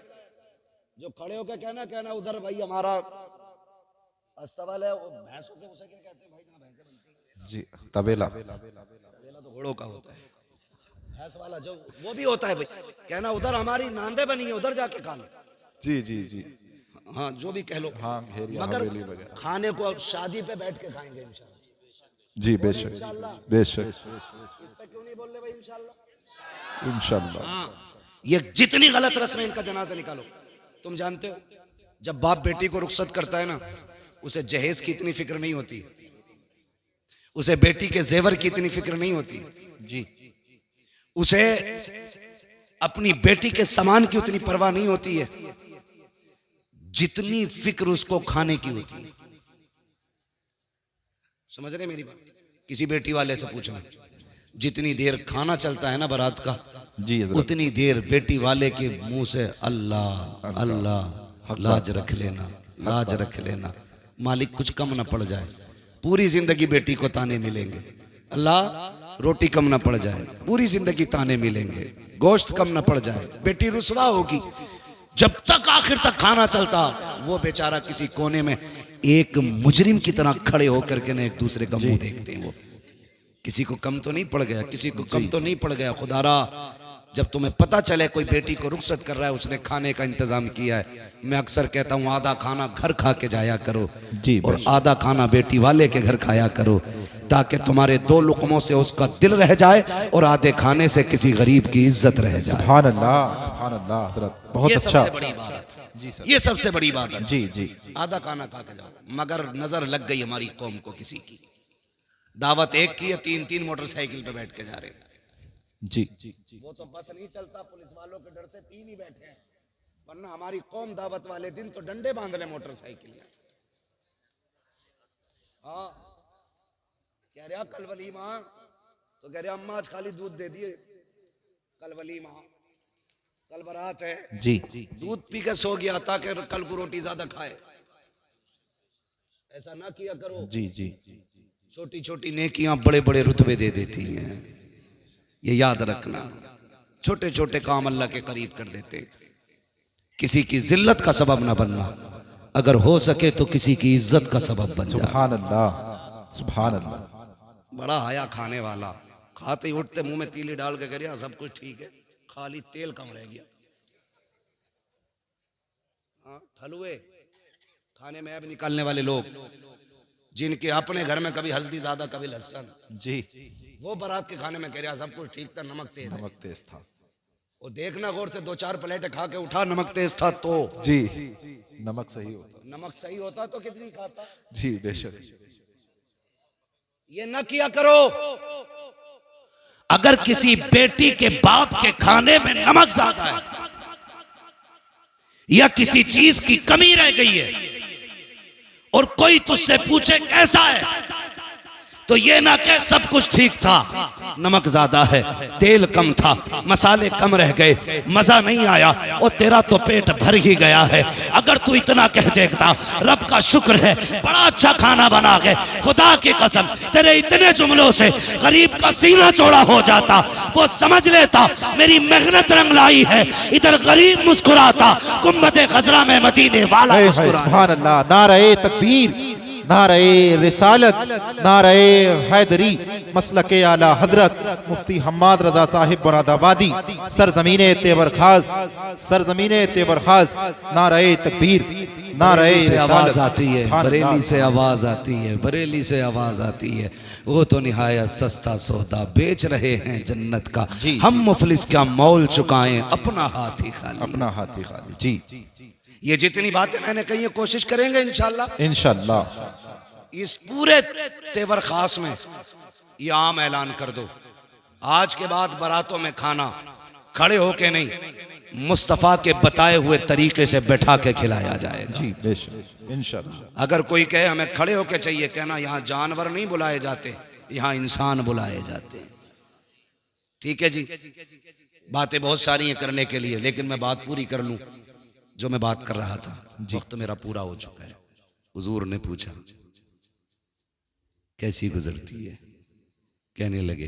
जो खड़े होके कहना उधर भाई हमारा अस्तबल है, वो भैंसों के उसे क्या कहते हैं भाई, जहाँ भैंसें बनती हैं जी तबेला। तबेला तो घोड़ों का होता है, भैंस वाला जो वो भी होता है भाई, कहना उधर हमारी नांदे बनी है, उधर जाके खा लो। जी जी जी। हाँ जो भी कह लो, हाँ घेरिया मगर हवेली वगैरह। खाने को शादी पे बैठ के खाएंगे इंशाल्लाह। जी बेशक बेशक। इस पे क्यों नहीं बोल रहे भाई इंशाल्लाह? इंशाल्लाह। हाँ, ये जितनी गलत रस्में, इनका जनाजा निकालो। तुम जानते हो जब बाप बेटी को रुखसत करता है ना, उसे जहेज की इतनी फिक्र नहीं होती, उसे बेटी के जेवर की इतनी फिक्र नहीं होती जी। उसे अपनी बेटी के सामान की उतनी परवाह नहीं होती है जितनी फिक्र उसको खाने की होती है। समझ रहे मेरी बात? किसी बेटी वाले से पूछना, जितनी देर खाना चलता है ना बारात का, जी हजरत। उतनी देर बेटी वाले के मुंह से अल्लाह अल्लाह, लाज रख लेना, लाज रख लेना, मालिक कुछ कम ना पड़ जाए। पूरी जिंदगी बेटी को ताने मिलेंगे, अल्लाह रोटी कम ना पड़ जाए, पूरी जिंदगी ताने मिलेंगे, गोश्त कम ना पड़ जाए, बेटी रुसवा होगी। जब तक आखिर तक खाना चलता, वो बेचारा किसी कोने में एक मुजरिम की तरह खड़े होकर के ना एक दूसरे का मुंह देखते हैं। वो किसी को कम तो नहीं पड़ गया, किसी को कम तो नहीं पड़ गया। खुदारा जब तुम्हें पता चले कोई बेटी को रुखसत कर रहा है, उसने खाने का इंतजाम किया है, मैं अक्सर कहता हूँ आधा खाना घर खा के जाया करो जी, और आधा खाना बेटी वाले के घर खाया करो, ताकि तुम्हारे 2 लुक़मों से उसका दिल रह जाए और आधे खाने से किसी गरीब की इज्जत रह जाए। सुभान अल्लाह हजरत, बहुत ये अच्छा। सबसे बड़ी बात है जी सर, ये सबसे बड़ी बात है जी जी। आधा खाना खा के जाओ। मगर नजर लग गई हमारी कौम को किसी की, दावत एक की है, 3-3 मोटरसाइकिल पे बैठ के जा रहे हैं जी। वो तो बस नहीं चलता, पुलिस वालों के डर से 3 ही बैठे हैं, वरना हमारी कौम दावत वाले दिन तो डंडे बांध रहे मोटरसाइकिल में। हाँ कह रहा कल वलीमा, तो कह रहा अम्मा आज खाली दूध दे दिए, कल वलीमा, कल बारात है जी। दूध पी के सो गया ताकि कल को रोटी ज्यादा खाए। ऐसा ना किया करो। जी जी। छोटी छोटी नेकियां बड़े बड़े रुतबे दे देती हैं, ये याद रखना। छोटे छोटे काम अल्लाह के करीब कर देते। किसी की जिल्लत का सबब ना बनना, अगर हो सके तो किसी की इज्जत का सबब बन जा। सुभान अल्लाह, सुभान अल्लाह। बड़ा आया खाने वाला, खाते ही उठते मुंह में तीली डाल के कह रहा सब कुछ ठीक है, खाली तेल कम रह गया। हाँ, ठलुए खाने में अब निकालने वाले लोग, जिनके अपने घर में कभी हल्दी ज्यादा कभी लहसुन, जी। वो बारात के खाने में कह रहा सब कुछ ठीक था, नमक तेज है। नमक तेज था। और देखना गौर से 2-4 प्लेटें खा के उठा, नमक तेज था तो जी। नमक सही होता। नमक सही होता तो कितनी खाता। जी बेशक। ये न किया करो। अगर किसी बेटी के बाप के खाने में नमक ज्यादा है या किसी चीज की कमी रह गई है और कोई तुझसे पूछे कैसा है, तो ये ना कह सब कुछ ठीक था, नमक ज्यादा है, तेल कम था, मसाले कम रह गए, मजा नहीं आया और तेरा तो पेट भर ही गया है। अगर तू इतना कह देखता रब का शुक्र है बड़ा अच्छा खाना बना के, खुदा की कसम तेरे इतने जुमलों से गरीब का सीना चौड़ा हो जाता, वो समझ लेता मेरी मेहनत रंग लाई है। इधर गरीब मुस्कुराता, गुम्बद खजरा में मदीने वाला मुस्कुराता। सुभान अल्लाह। नारे तकबीर, नारे रिसालत, नारे हैदरी, मसलके आला हजरत मुफ्ती हम्माद रजा साहिब मुरादाबादी, सरजमीने तेवर खास, सरजमीने तेवर खास। नारे तकबीर, नारे से आवाज आती है, सुभान बरेली अल्लाह। से आवाज आती है, बरेली से आवाज आती है। वो तो निहायत सस्ता सौदा बेच रहे हैं जन्नत का, हम मुफलिस क्या मोल चुकाएं अपना हाथ ही खाली, अपना हाथ ही खाली। जी। ये जितनी बातें मैंने कही है कोशिश करेंगे इंशाल्लाह। इंशाल्लाह। इस पूरे तेवर खास में ये आम ऐलान कर दो, आज के बाद बारातों में खाना खड़े होके नहीं, मुस्तफ़ा के बताए हुए तरीके से बैठा के खिलाया जाएगा। जी बेशक इंशाल्लाह। अगर कोई कहे हमें खड़े होके चाहिए, कहना यहाँ जानवर नहीं बुलाए जाते, यहाँ इंसान बुलाए जाते हैं। ठीक है जी, बातें बहुत सारी हैं करने के लिए, लेकिन मैं बात पूरी कर लूं जो मैं बात कर रहा था। वक्त मेरा पूरा हो चुका है। हुजूर ने पूछा कैसी गुजरती है, कहने लगे